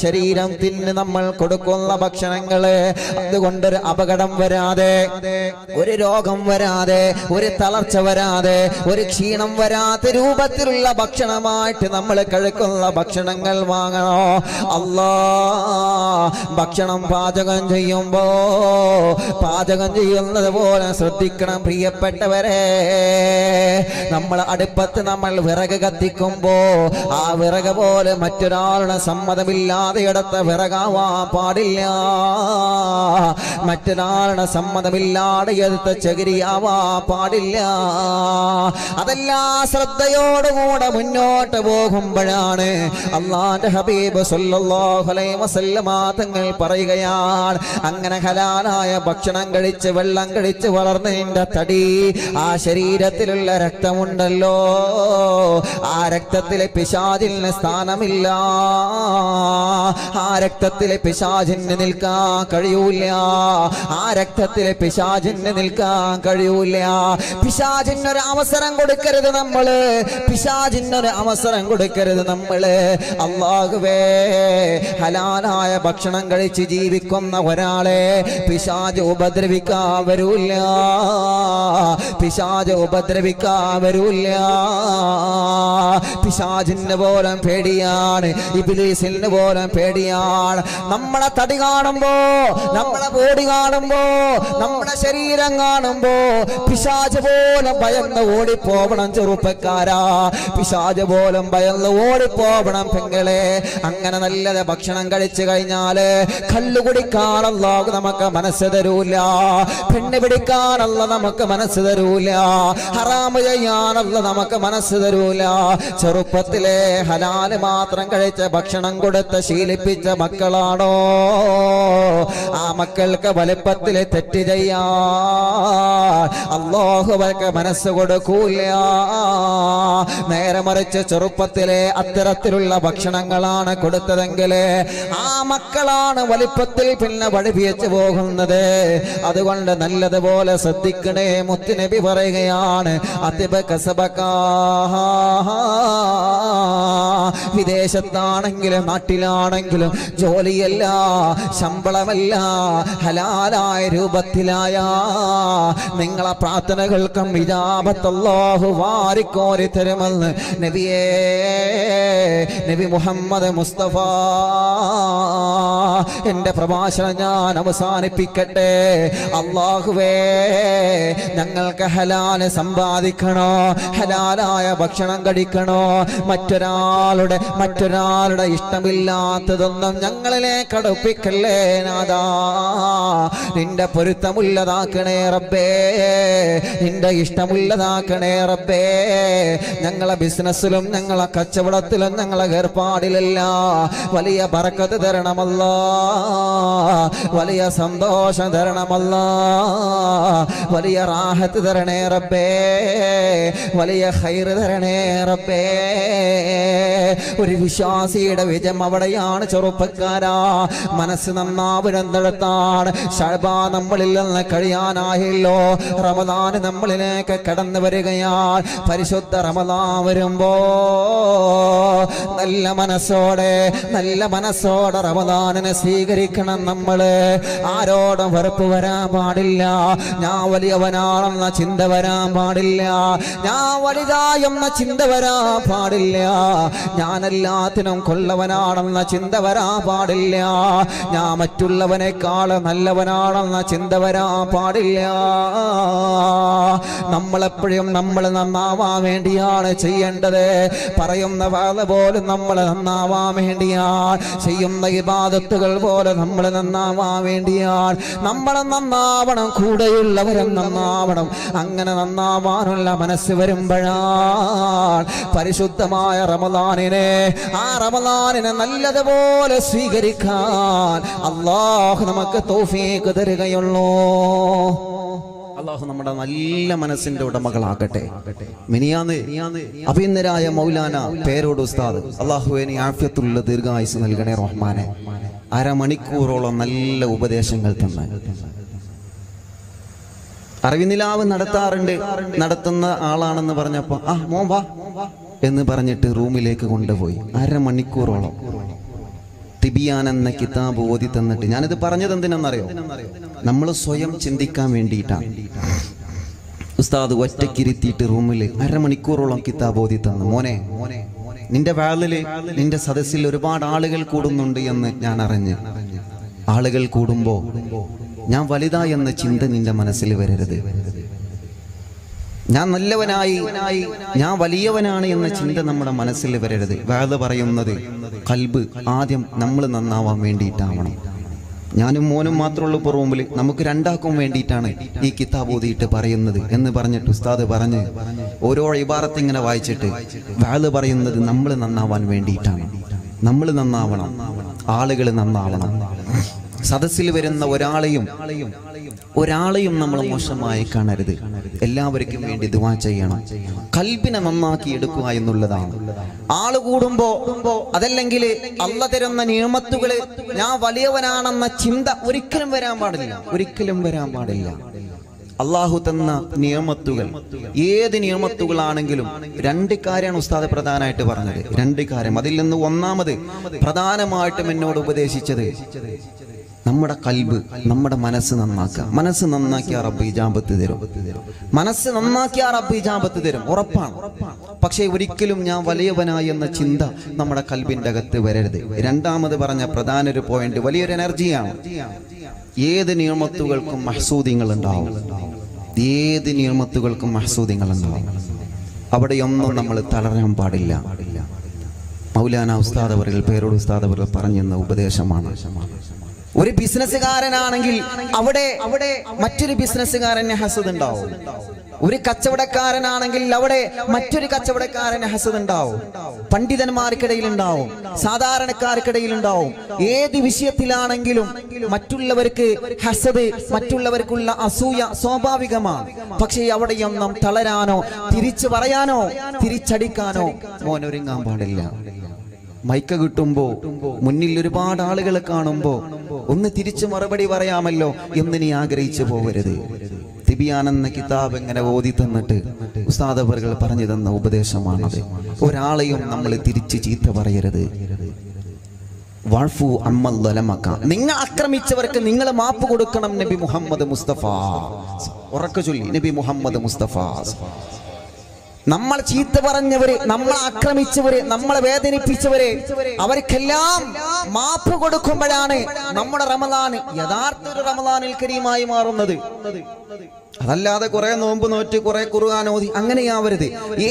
ശരീരത്തിന് നമ്മൾ കൊടുക്കുന്ന ഭക്ഷണങ്ങള് അതുകൊണ്ടൊരു അപകടം വരാതെ, ഒരു രോഗം വരാതെ, ഒരു തളർച്ച വരാതെ, ഒരു ക്ഷീണം വരാത്ത രൂപത്തിലുള്ള ഭക്ഷണമായിട്ട് നമ്മൾ കഴിക്കുന്ന ഭക്ഷണങ്ങൾ വാങ്ങണോ. അല്ലാ, ഭക്ഷണം പാചകം ചെയ്യുമ്പോ പാചകം ചെയ്യുന്നത് പോലെ ശ്രദ്ധിക്കണം പ്രിയപ്പെട്ടവരെ. നമ്മൾ അടുപ്പത്ത് നമ്മൾ വിറക് കത്തിക്കുമ്പോ ആ വിറക് പോലെ മറ്റൊരാളുടെ സമ്മതമില്ലാതെ എടുത്ത വിറകാവാൻ പാടില്ല. മറ്റൊരാളുടെ സമ്മതമില്ലാതെ എടുത്ത ചകിരിയാവാൻ പാടില്ല. അതെല്ലാം ശ്രദ്ധയോടുകൂടെ മുന്നോട്ട് പോകുമ്പോഴാണ് അല്ലാഹുവിന്റെ ഹബീബ് സല്ലല്ലാഹു അലൈഹി വസല്ലമ തങ്ങൾ പറയുകയാണ്, അങ്ങനെ ഹലാലായ ഭക്ഷണം കഴിച്ച് വെള്ളം കഴിച്ച് വളർന്നതിന്റെ തടി ആ ശരീരത്തിലുള്ള രക്തമുണ്ടല്ലോ, ആ രക്തത്തിലെ പിശാചിന് സ്ഥാനമില്ല. ആ രക്തത്തിലെ പിശാചിന് നിൽക്കാൻ കഴിയൂല. ആ രക്തത്തിലെ പിശാചിന് നിൽക്കാൻ കഴിയൂല. പിശാചിനൊരു അവസരം കൊടുക്കരുത് നമ്മള്. പിശാചിനൊരു അവസരം കൊടുക്കരുത് നമ്മള്. അല്ലാഹുവേ, ഹലാലായ ഭക്ഷണം കഴിച്ച് ജീവിക്കുന്ന ഒരാളെ പിശാച് ഉപദ്രവിക്കാൻ വരൂല്ല. പിശാച് ഉപദ്രവിക്കാൻ വരൂല്ല. പിശാചിന് പോലും പേടിയാണ്, ഇബ്ലീസിന് പോലും പേടിയാണ്. നമ്മളെ തടി കാണുമ്പോ, നമ്മളെ ബോഡി കാണുമ്പോ, നമ്മുടെ ശരീരം കാണുമ്പോ പിശാച് പോലും ഭയന്ന് ഓടിപ്പോവണം ചെറുപ്പക്കാരാ. പിശാച് പോലും ഭയന്ന് ഓടിപ്പോവണം പെങ്ങളെ. അങ്ങനെ നല്ലത് ഭക്ഷണം കഴിച്ചു കഴിഞ്ഞാല് കള്ളു കുടിക്കാനല്ല നമുക്ക് മനസ്സ് തരൂല, പെണ്ണ് പിടിക്കാനല്ല നമുക്ക് മനസ്സ് തരൂല, ഹറാമ് ചെയ്യാനല്ല നമുക്ക് മനസ്സ് തരൂല. ചെറുപ്പത്തിലെ ഹലാല് മാത്രം കഴിച്ച ഭക്ഷണം കൊടുത്ത് ശീലിപ്പിച്ച മക്കളാണോ ആ മക്കൾക്ക് വലുപ്പത്തിൽ തെറ്റ് ചെയ്യാൻ അല്ലാഹു അവർക്ക് മനസ്സ് കൊടുക്കൂല. നേരെ മറിച്ച് ചെറുപ്പത്തിലെ അത്തരത്തിലുള്ള ഭക്ഷണങ്ങളാണ് കൊടുത്തതെങ്കിൽ ആ മക്കളാണ് വലിപ്പത്തിൽ പിന്നെ വഴിപിയച്ചു പോകുന്നത്. അതുകൊണ്ട് നല്ലതുപോലെ ശ്രദ്ധിക്കണേ. മുത്തുനബി പറയുകയാണ്, വിദേശത്താണെങ്കിലും നാട്ടിലാണെങ്കിലും ജോലിയല്ല, ശമ്പളമല്ല, ഹലാലായ രൂപത്തിലായ നിങ്ങളെ പ്രാർത്ഥനകൾക്കും ഇജാബത്ത് അല്ലാഹു വാരിക്കോരി തരുമെന്ന് നബിയേ, നബി മുഹമ്മദ് മുസ്തഫ. എന്റെ പ്രഭാഷണം ഞാൻ അവസാനിപ്പിക്കട്ടെ. അല്ലാഹുവേ, ഞങ്ങൾക്ക് ഹലാല് സമ്പാദിക്കണോ, ഹലാലായ ഭക്ഷണം കഴിക്കണോ, മറ്റൊരാളുടെ ഇഷ്ടമില്ലാത്തതൊന്നും ഞങ്ങളിലേക്ക് അടുപ്പിക്കല്ലേ നാഥാ. നിന്റെ പൊരുത്തമുള്ളതാക്കണേ റബ്ബേ, നിന്റെ ഇഷ്ടമുള്ളതാക്കണേ റബ്ബേ. ഞങ്ങളെ ബിസിനസ്സിലും ഞങ്ങളെ കച്ചവടത്തിലും ഞങ്ങളെ ഏർപ്പാടിലല്ല വലിയ ബറക്കത്ത് തരണമല്ലാ, വലിയ സന്തോഷം തരണമല്ലാ, വലിയ റാഹത്ത് തരണേ റബ്ബേ, വലിയ ഖൈറ് തരണേ റബ്ബേ. ഒരു വിശ്വാസിയുടെ വിജയം അവിടെയാണ് ചെറുപ്പക്കാരാ. മനസ്സ് നന്നാവുന്നതാണ്. ശഅബാൻ നമ്മളിൽ നിന്ന് കഴിയാനായല്ലോ. റമദാൻ നമ്മളിലേക്ക് കടന്നു വരികയാണ്. പരിശുദ്ധ റമദാൻ വരുമ്പോ നല്ല മനസ്സോടെ റമദാനിനെ സ്വീകരിക്കണം നമ്മള്. ആരോടും വെറുപ്പ് വരാൻ പാടില്ല. ഞാൻ വലിയവനാണെന്ന ചിന്ത വരാൻ പാടില്ല. ഞാൻ വലുതായെന്ന ചിന്ത വരാൻ പാടില്ല. ഞാൻ എല്ലാത്തിനും കൊള്ളവനാണെന്ന ചിന്ത വരാൻ പാടില്ല. ഞാൻ മറ്റുള്ളവനേക്കാൾ നല്ലവനാണെന്ന ചിന്ത വരാൻ പാടില്ല. നമ്മളെപ്പോഴും നമ്മൾ നന്നാവാൻ വേണ്ടിയാണ് ചെയ്യേണ്ടത്. പറയുന്ന വാദ പോലും നമ്മൾ നന്നാവാൻ വേണ്ടിയാണ്, ചെയ്യുന്ന ഇബാദത്തുകൾ പോലെ നമ്മൾ നന്നാവാൻ വേണ്ടിയാണ്. നമ്മൾ നന്നാവണം, കൂടെയുള്ളവരും നന്നാവണം. അങ്ങനെ നന്നാവാനുള്ള മനസ്സ് വരുമ്പോഴാണ് പരിശുദ്ധമായ റമദാനിനെ, ആ റമദാനിനെ നല്ലതുപോലെ സ്വീകരിക്കാൻ അല്ലാഹു നമുക്ക് തൗഫീഖ് തരുകയുള്ളൂ. അല്ലാഹു നമ്മുടെ നല്ല മനസ്സിന്റെ ഉടമകളാകട്ടെ. മിനിയാന്ന് അഭിനന്ദനായ മൗലാന പേരോട് ഉസ്താദ്, അല്ലാഹുവേ നീ ആഫിയത്തുള്ള ദീർഘായുസ് നൽകണേ റഹ്മാനെ. അരമണിക്കൂറോളം നല്ല ഉപദേശങ്ങൾ തന്ന് അറിവിനിലാവ് നടത്തുന്ന ആളാണെന്ന് പറഞ്ഞപ്പോ മോൻ വാ എന്ന് പറഞ്ഞിട്ട് റൂമിലേക്ക് കൊണ്ടുപോയി. അരമണിക്കൂറോളം തിബിയാൻ എന്ന കിതാബ് ഓതി തന്നിട്ട്, ഞാനിത് പറഞ്ഞത് എന്തിനെന്നറിയോ, നമ്മൾ സ്വയം ചിന്തിക്കാൻ വേണ്ടിയിട്ടാണ്. ഉസ്താദ് ഒറ്റക്കിരുത്തിയിട്ട് റൂമിൽ അരമണിക്കൂറോളം കിതാബ് ഓതി തന്നു. മോനെ, നിന്റെ വാളില് നിന്റെ സദസ്സിൽ ഒരുപാട് ആളുകൾ കൂടുന്നുണ്ട് എന്ന് ഞാൻ അറിഞ്ഞ്. ആളുകൾ കൂടുമ്പോ ഞാൻ വലുതാ എന്ന ചിന്ത നിന്റെ മനസ്സിൽ വരരുത്. ഞാൻ നല്ലവനായി, ഞാൻ വലിയവനാണ് എന്ന ചിന്ത നമ്മുടെ മനസ്സിൽ വരരുത്. വേദ പറയുന്നത് ഖൽബ് ആദ്യം നമ്മൾ നന്നാവാൻ വേണ്ടിയിട്ടാവണം. ഞാനും മോനും മാത്രമുള്ള പുറമുമ്പിൽ നമുക്ക് രണ്ടാക്കും വേണ്ടിയിട്ടാണ് ഈ കിതാബ് ഓതിയിട്ട് പറയുന്നത് എന്ന് പറഞ്ഞിട്ട് ഉസ്താദ് പറഞ്ഞ് ഓരോ ഇബാറത്ത് ഇങ്ങനെ വായിച്ചിട്ട് വേദ പറയുന്നത് നമ്മൾ നന്നാവാൻ വേണ്ടിയിട്ടാണ്. നമ്മൾ നന്നാവണം, ആളുകൾ നന്നാവണം. സദസ്സിൽ വരുന്ന ഒരാളെയും നമ്മൾ മോശമായി കാണരുത്. എല്ലാവർക്കും വേണ്ടി ദുആ ചെയ്യണം. ഖൽബിനെ നന്നാക്കി എടുക്കുക എന്നുള്ളതാണ്. ആള് കൂടുമ്പോ അതല്ലെങ്കിൽ അള്ള തരുന്ന നിയമത്തുകള് ഞാൻ വലിയവനാണെന്ന ചിന്ത ഒരിക്കലും വരാൻ പാടില്ല. അള്ളാഹു തന്ന നിയമത്തുകൾ ഏത് നിയമത്തുകളാണെങ്കിലും രണ്ട് കാര്യമാണ് ഉസ്താദ് പ്രധാനമായിട്ട് പറഞ്ഞത്. രണ്ട് കാര്യം. അതിൽ നിന്ന് ഒന്നാമത് പ്രധാനമായിട്ടും എന്നോട് ഉപദേശിച്ചത് നമ്മുടെ ഖൽബ്, നമ്മുടെ മനസ്സ് നന്നാക്കുക. മനസ്സ് നന്നാക്കിയ റബ്ബ് ഇജാബത്ത് തരും. ഉറപ്പാണ്. പക്ഷേ ഒരിക്കലും ഞാൻ വലിയവനായി എന്ന ചിന്ത നമ്മുടെ ഖൽബിന്റെ അകത്ത് വരരുത്. രണ്ടാമത് പറഞ്ഞ പ്രധാന ഒരു പോയിന്റ് വലിയൊരു എനർജിയാണ്. ഏത് നിയമത്തുകൾക്കും മഹ്സൂദിങ്ങൾ ഉണ്ടാവും. അവിടെയൊന്നും നമ്മൾ തളരാൻ പാടില്ല. മൗലാന ഉസ്താദ് അവர்கள், പേരോട് ഉസ്താദ് അവர்கள் പറഞ്ഞെന്ന ഉപദേശമാണ്. ഒരു ബിസിനസ്സുകാരനാണെങ്കിൽ അവിടെ മറ്റൊരു ബിസിനസ്സുകാരന് ഹസദ് ഉണ്ടാവും. ഒരു കച്ചവടക്കാരനാണെങ്കിൽ അവിടെ മറ്റൊരു കച്ചവടക്കാരന് ഹസദ് ഉണ്ടാവും. പണ്ഡിതന്മാർക്കിടയിൽ ഉണ്ടാവും, സാധാരണക്കാർക്കിടയിൽ ഉണ്ടാവും. ഏത് വിഷയത്തിലാണെങ്കിലും മറ്റുള്ളവർക്ക് ഹസദ്, മറ്റുള്ളവർക്കുള്ള അസൂയ സ്വാഭാവികമാണ്. പക്ഷേ അവിടെയൊന്നും തളരാനോ തിരിച്ചു പറയാനോ തിരിച്ചടിക്കാനോ മോനൊരുങ്ങാൻ പാടില്ല. മൈക്ക് കിട്ടുമ്പോ മുന്നിൽ ഒരുപാട് ആളുകളെ കാണുമ്പോ ഒന്ന് തിരിച്ചു മറുപടി പറയാമല്ലോ എന്ന് നീ ആഗ്രഹിച്ചു പോകരുത്. തിബിയാൻ എന്ന കിതാബ് എങ്ങനെ ഓതി തന്നിട്ട് ഉസ്താദ് അവர்கள் പറഞ്ഞു തന്ന ഉപദേശമാണത്. ഒരാളെയും നമ്മൾ തിരിച്ച് ചീത്ത പറയരുത്. നിങ്ങൾ ആക്രമിച്ചവർക്ക് നിങ്ങൾ മാപ്പ് കൊടുക്കണം. നബി മുഹമ്മദ് മുസ്തഫ ഉറക്കെ ചൊല്ലി, നബി മുഹമ്മദ് മുസ്തഫ. നമ്മൾ ചീത്ത പറഞ്ഞവര്, നമ്മൾ ആക്രമിച്ചവര്, നമ്മളെ വേദനിപ്പിച്ചവര്, അവർക്കെല്ലാം മാപ്പ് കൊടുക്കുമ്പോഴാണ് നമ്മുടെ റമദാൻ യഥാർത്ഥ ഒരു റമദാനിൽ കരീമായി മാറുന്നത്. അതല്ലാതെ കുറെ നോമ്പ് നോറ്റ് കുറെ ഖുർആൻ ഓതി അങ്ങനെയാവരുത്.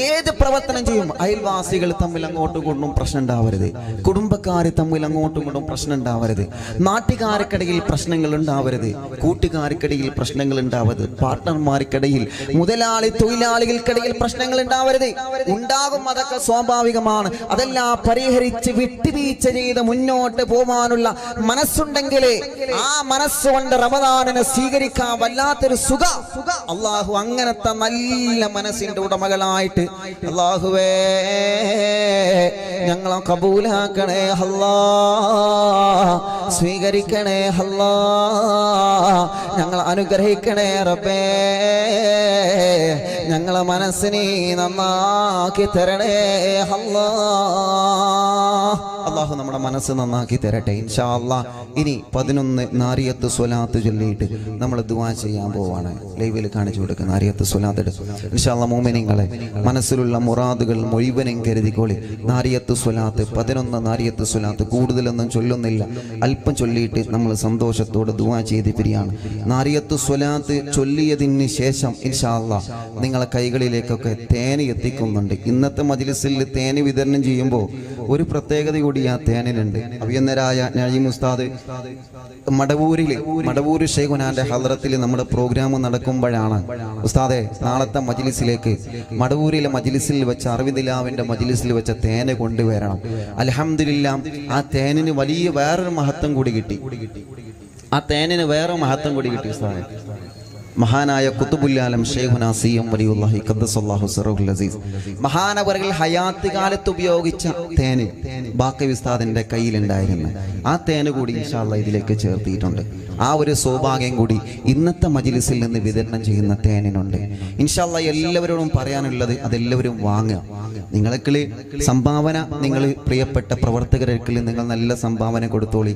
ഏത് പ്രവർത്തനം ചെയ്യും അയൽവാസികൾ തമ്മിൽ അങ്ങോട്ടും ഇങ്ങോട്ടും പ്രശ്നം ഉണ്ടാവരുത്. കുടുംബക്കാർ തമ്മിൽ അങ്ങോട്ടും ഇങ്ങോട്ടും പ്രശ്നം ഉണ്ടാവരുത്. നാട്ടുകാർക്കിടയിൽ പ്രശ്നങ്ങൾ ഉണ്ടാവരുത്. കൂട്ടുകാർക്കിടയിൽ പ്രശ്നങ്ങൾ ഉണ്ടാവരുത്. പാർട്ട്ണർമാർക്കിടയിൽ, മുതലാളി തൊഴിലാളികൾക്കിടയിൽ പ്രശ്നങ്ങൾ ഉണ്ടാവരുത്. ഉണ്ടാകും, അതൊക്കെ സ്വാഭാവികമാണ്. അതെല്ലാം പരിഹരിച്ച് വിട്ടുവീഴ്ച ചെയ്ത് മുന്നോട്ട് പോകാനുള്ള മനസ്സുണ്ടെങ്കിൽ ആ മനസ്സുകൊണ്ട് റമദാനിനെ സ്വീകരിക്കാൻ വല്ലാത്തൊരു സുഖം. അള്ളാഹു അങ്ങനത്തെ നല്ല മനസ്സിന്റെ ഉടമകളായിട്ട് അള്ളാഹുവേ ഞങ്ങളെ കബൂലാക്കണേ അല്ലാ, സ്വീകരിക്കണേ അല്ലാ, ഞങ്ങളെ അനുഗ്രഹിക്കണേ റബ്ബേ, ഞങ്ങളെ മനസ്സിനെ നന്നാക്കി തരണേ അല്ലാ. അള്ളാഹു നമ്മുടെ മനസ്സ് നന്നാക്കി തരട്ടെ ഇൻഷാ അല്ലാഹ്. ഇനി 11 നാരിയത്ത് സ്വലാത്ത് ചൊല്ലിയിട്ട് നമ്മൾ ദുആ ചെയ്യാൻ പോവാണ്. ലൈവിൽ കാണിച്ചു കൊടുക്കുന്ന നാരിയത്ത് സ്വലാത്ത് ഇൻഷാ അല്ലാഹ്. മോമിനീങ്ങളെ, മനസ്സിലുള്ള മുറാദുകൾ മുഴുവനും കരുതിക്കോളി. നാരിയത്ത് സ്വലാത്ത് 11 നാരിയത്ത് സ്വലാത്ത് കൂടുതലൊന്നും ചൊല്ലുന്നില്ല, അല്പം ചൊല്ലിയിട്ട് നമ്മൾ സന്തോഷത്തോടെ ദുആ ചെയ്ത് പിരിയാണ്. നാരിയത്ത് സ്വലാത്ത് ചൊല്ലിയതിന് ശേഷം ഇൻഷാ അല്ലാഹ് നിങ്ങളെ കൈകളിലേക്കൊക്കെ തേന് എത്തിക്കുന്നുണ്ട്. ഇന്നത്തെ മജ്ലിസിൽ തേന് വിതരണം ചെയ്യുമ്പോൾ ഒരു പ്രത്യേകത കൂടി ആ തേനിലുണ്ട്. അഭിയന്നരായ നഈം ഉസ്താദ് മടവൂര് ശൈഖുനാന്റെ ഹദ്റത്തിൽ നമ്മുടെ പ്രോഗ്രാം നടക്കുമ്പോഴാണ് ഉസ്താദെ നാളത്തെ മജ്ലിസിലേക്ക് മടവൂരിലെ മജ്ലിസിൽ വെച്ച അറവിദിലാവിന്റെ മജ്ലിസിൽ വെച്ച തേന് കൊണ്ടുവരണം. അൽഹംദുലില്ലാ, ആ തേനിന് വലിയ വേറൊരു മഹത്വം കൂടി കിട്ടി. ഉസ്താദെ മഹാനായ ഖുതുബുൽ-ആലം ശൈഖുനാ സിഎം വലിയുല്ലാഹി ഖദ്ദസല്ലാഹു സിറഹുൽ അസീസ് മഹാനവറുകൾ ഹയാത്ത് കാലത്ത് ഉപയോഗിച്ച തേന് ബാക്കി ഉസ്താദിന്റെ കയ്യിലുണ്ടായിരുന്നു. ആ തേന് കൂടി ഇൻഷാ അല്ലാഹ് ഇതിലേക്ക് ചേർത്തിയിട്ടുണ്ട്. ആ ഒരു സൗഭാഗ്യം കൂടി ഇന്നത്തെ മജ്ലിസിൽ നിന്ന് വിതരണം ചെയ്യുന്ന തേനിനുണ്ട്. ഇൻഷാ അല്ലാഹ് എല്ലാവരോടും പറയാനുള്ളത് അതെല്ലാവരും വാങ്ങുക. നിങ്ങൾക്ക് സംഭാവന, നിങ്ങൾ പ്രിയപ്പെട്ട പ്രവർത്തകർക്ക് നിങ്ങൾ നല്ല സംഭാവന കൊടുത്തോളി.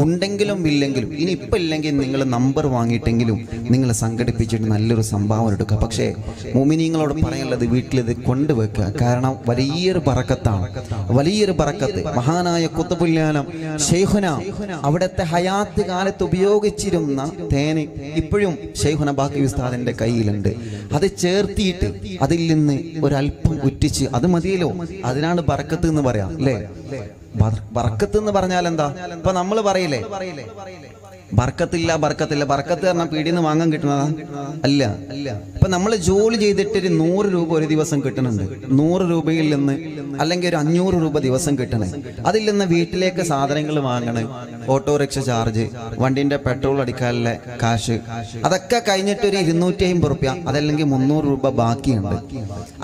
ഉണ്ടെങ്കിലും ഇല്ലെങ്കിലും, ഇനി ഇപ്പം ഇല്ലെങ്കിൽ നിങ്ങൾ നമ്പർ വാങ്ങിയിട്ടെങ്കിലും നിങ്ങൾ സംഘടിപ്പിക്കുക. സംഘടിപ്പിച്ചിട്ട് നല്ലൊരു സംഭാവന എടുക്കുക. പക്ഷേ മുഅ്മിനീങ്ങളോട് പറയാനുള്ളത് വീട്ടിലിത് കൊണ്ടുവെക്കുക. കാരണം വലിയൊരു ബറക്കത്താണ്, വലിയൊരു ബറക്കത്ത്. മഹാനായ ഖുത്ബുൽ-ആലം ശൈഖുന അവിടുത്തെ ഹയാത്ത് കാലത്ത് ഉപയോഗിച്ചിരുന്ന തേന് ഇപ്പോഴും ശൈഖുന ബാക്കി ഉസ്താദിന്റെ കയ്യിലുണ്ട്. അത് ചേർത്തിയിട്ട് അതിൽ നിന്ന് ഒരല്പം ഉറ്റിച്ച് അത് മതിയല്ലോ, അതിനാണ് ബറക്കത്ത് എന്ന് പറയാം അല്ലേ. ബറക്കത്ത് എന്ന് പറഞ്ഞാൽ എന്താ? ഇപ്പൊ നമ്മൾ പറയില്ലേ ബർക്കത്തില്ല ബർക്കത്തില്ല, ബർക്കത്ത് പറഞ്ഞാൽ പീടിന്ന് വാങ്ങാൻ കിട്ടുന്നതാ? അല്ല. ഇപ്പൊ നമ്മൾ ജോലി ചെയ്തിട്ട് ഒരു 100 രൂപ ഒരു ദിവസം കിട്ടുന്നുണ്ട്. 100 രൂപയിൽ നിന്ന് അല്ലെങ്കിൽ ഒരു 500 രൂപ ദിവസം കിട്ടണേ. അതിൽ നിന്ന് വീട്ടിലേക്ക് സാധനങ്ങൾ വാങ്ങണേ, ഓട്ടോറിക്ഷ ചാർജ്, വണ്ടിന്റെ പെട്രോൾ അടിക്കാനുള്ള കാശ്, അതൊക്കെ കഴിഞ്ഞിട്ട് ഒരു 250 രൂപ അതല്ലെങ്കിൽ 300 രൂപ ബാക്കിയുണ്ട്.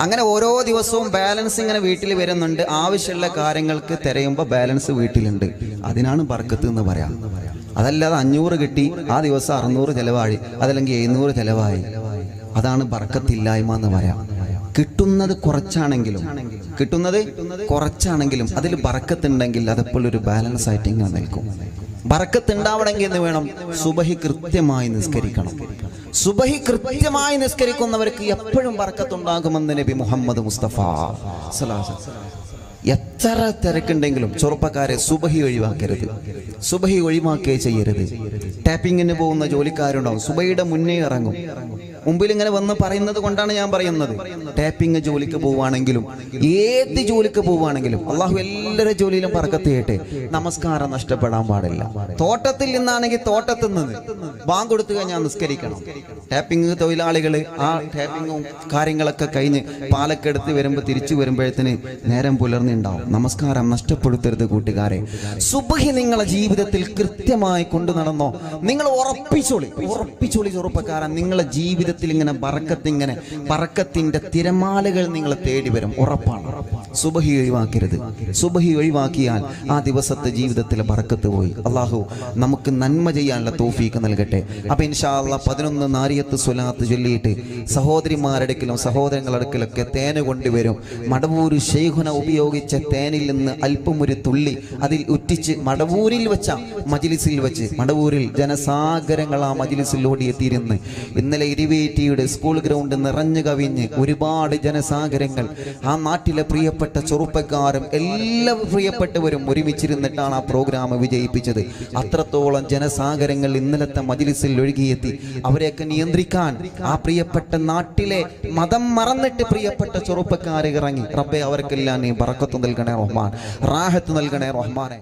അങ്ങനെ ഓരോ ദിവസവും ബാലൻസ് ഇങ്ങനെ വീട്ടിൽ വരുന്നുണ്ട്. ആവശ്യമുള്ള കാര്യങ്ങൾക്ക് തിരയുമ്പോൾ ബാലൻസ് വീട്ടിലുണ്ട്. അതിനാണ് ബർക്കത്ത് എന്ന് പറയാം. അതല്ലാതെ 500 കിട്ടി ആ ദിവസം 600 ചെലവായി അതല്ലെങ്കിൽ 700 ചെലവായി, അതാണ് ബർക്കത്തില്ലായ്മ എന്ന് പറയാം. കിട്ടുന്നത് കുറച്ചാണെങ്കിലും അതിൽ ബർക്കത്തുണ്ടെങ്കിൽ അതെപ്പോൾ ഒരു ബാലൻസ് ആയിട്ട് ഇങ്ങനെ നിൽക്കും. ബർക്കത്ത് ഉണ്ടാവണമെങ്കിൽ എന്ന് വേണം, സുബഹി കൃത്യമായി നിസ്കരിക്കണം. സുബഹി കൃത്യമായി നിസ്കരിക്കുന്നവർക്ക് എപ്പോഴും ബർക്കത്തുണ്ടാകുമെന്ന് നബി മുഹമ്മദ് മുസ്തഫ സ്വല്ലല്ലാഹു അലൈഹി വസല്ലം. എത്ര തിരക്കുണ്ടെങ്കിലും ചെറുപ്പക്കാരെ സുബഹി ഒഴിവാക്കരുത്, സുബഹി ഒഴിവാക്കേ ചെയ്യരുത്. ടാപ്പിങ്ങിന് പോകുന്ന ജോലിക്കാരുണ്ടാവും, സുബഹിയുടെ മുന്നേ ഇറങ്ങും. മുമ്പിൽ ഇങ്ങനെ വന്ന് പറയുന്നത് കൊണ്ടാണ് ഞാൻ പറയുന്നത്. ടാപ്പിങ് ജോലിക്ക് പോവുകയാണെങ്കിലും ഏത് ജോലിക്ക് പോവുകയാണെങ്കിലും അള്ളാഹു എല്ലാവരുടെ ജോലിയിലും ബർക്കത്ത് ചെയ്യട്ടെ. നമസ്കാരം നഷ്ടപ്പെടാൻ പാടില്ല. തോട്ടത്തിൽ നിന്നാണെങ്കിൽ തോട്ടത്തിൽ നിന്ന് ബാങ്ക് കൊടുത്തു കഴിഞ്ഞാൽ നിസ്കരിക്കണം. ടാപ്പിങ് തൊഴിലാളികൾ ആ ടാപ്പിങ്ങും കാര്യങ്ങളൊക്കെ കഴിഞ്ഞ് പാലക്കെടുത്ത് വരുമ്പോൾ തിരിച്ചു വരുമ്പോഴത്തേന് നേരം പുലർന്നുണ്ടാവും. നമസ്കാരം നഷ്ടപ്പെടുത്തരുത് കൂട്ടുകാരെ. സുബ്ഹി നിങ്ങളെ ജീവിതത്തിൽ കൃത്യമായി കൊണ്ടു നടന്നോ, നിങ്ങൾ ഉറപ്പിച്ചോളി ചെറുപ്പക്കാരൻ. നിങ്ങളെ ജീവിതത്തിൽ ഇങ്ങനെ ബർക്കത്തിന്റെ തിരമാലകൾ നിങ്ങളെ തേടി വരും, ഉറപ്പാണ്. സുബ്ഹി ഒഴിവാക്കരുത്. സുബ്ഹി ഒഴിവാക്കിയാൽ ആ ദിവസത്തെ ജീവിതത്തിലെ ബർക്കത്ത് പോയി. അള്ളാഹു നമുക്ക് നന്മ ചെയ്യാനുള്ള തൗഫീഖ് നൽകട്ടെ. അപ്പൊ ഇൻഷാ അല്ലാഹ് 11 നാരിയത്ത് സ്വലാത്ത് ചൊല്ലിയിട്ട് സഹോദരിമാരുടെ അടുക്കലും സഹോദരങ്ങളുടെ അടുക്കലൊക്കെ തേന് കൊണ്ടുവരും. മടവൂർ ശൈഖുന ഉപയോഗിച്ച തേനിൽ നിന്ന് അല്പം ഒരു തുള്ളി അതിൽ ഉറ്റിച്ച് മടവൂരിൽ വെച്ച മജ്ലിസിൽ വെച്ച്, മടവൂരിൽ ജനസാഗരങ്ങൾ ആ മജ്ലിസിൽ ഓടിയെത്തിയിരുന്ന് ഇന്നലെ ഇരിവേറ്റിയുടെ സ്കൂൾ ഗ്രൗണ്ട് നിറഞ്ഞു കവിഞ്ഞ് ഒരുപാട് ജനസാഗരങ്ങൾ, ആ നാട്ടിലെ പ്രിയപ്പെട്ട ചെറുപ്പക്കാരും എല്ലാ പ്രിയപ്പെട്ടവരും ഒരുമിച്ചിരുന്നിട്ടാണ് ആ പ്രോഗ്രാം വിജയിപ്പിച്ചത്. അത്രത്തോളം ജനസാഗരങ്ങൾ ഇന്നലത്തെ മജ്ലിസിൽ ഒഴുകിയെത്തി. അവരെയൊക്കെ നിയന്ത്രിക്കാൻ ആ പ്രിയപ്പെട്ട നാട്ടിലെ മതം മറന്നിട്ട് പ്രിയപ്പെട്ട ചെറുപ്പക്കാരെ ഇറങ്ങി. റബ്ബേ അവർക്കെല്ലാം നീ ബർക്കത്ത് നൽകണേ റഹ്മാൻ, റാഹത്ത് നൽകണേ റഹ്മാനെ.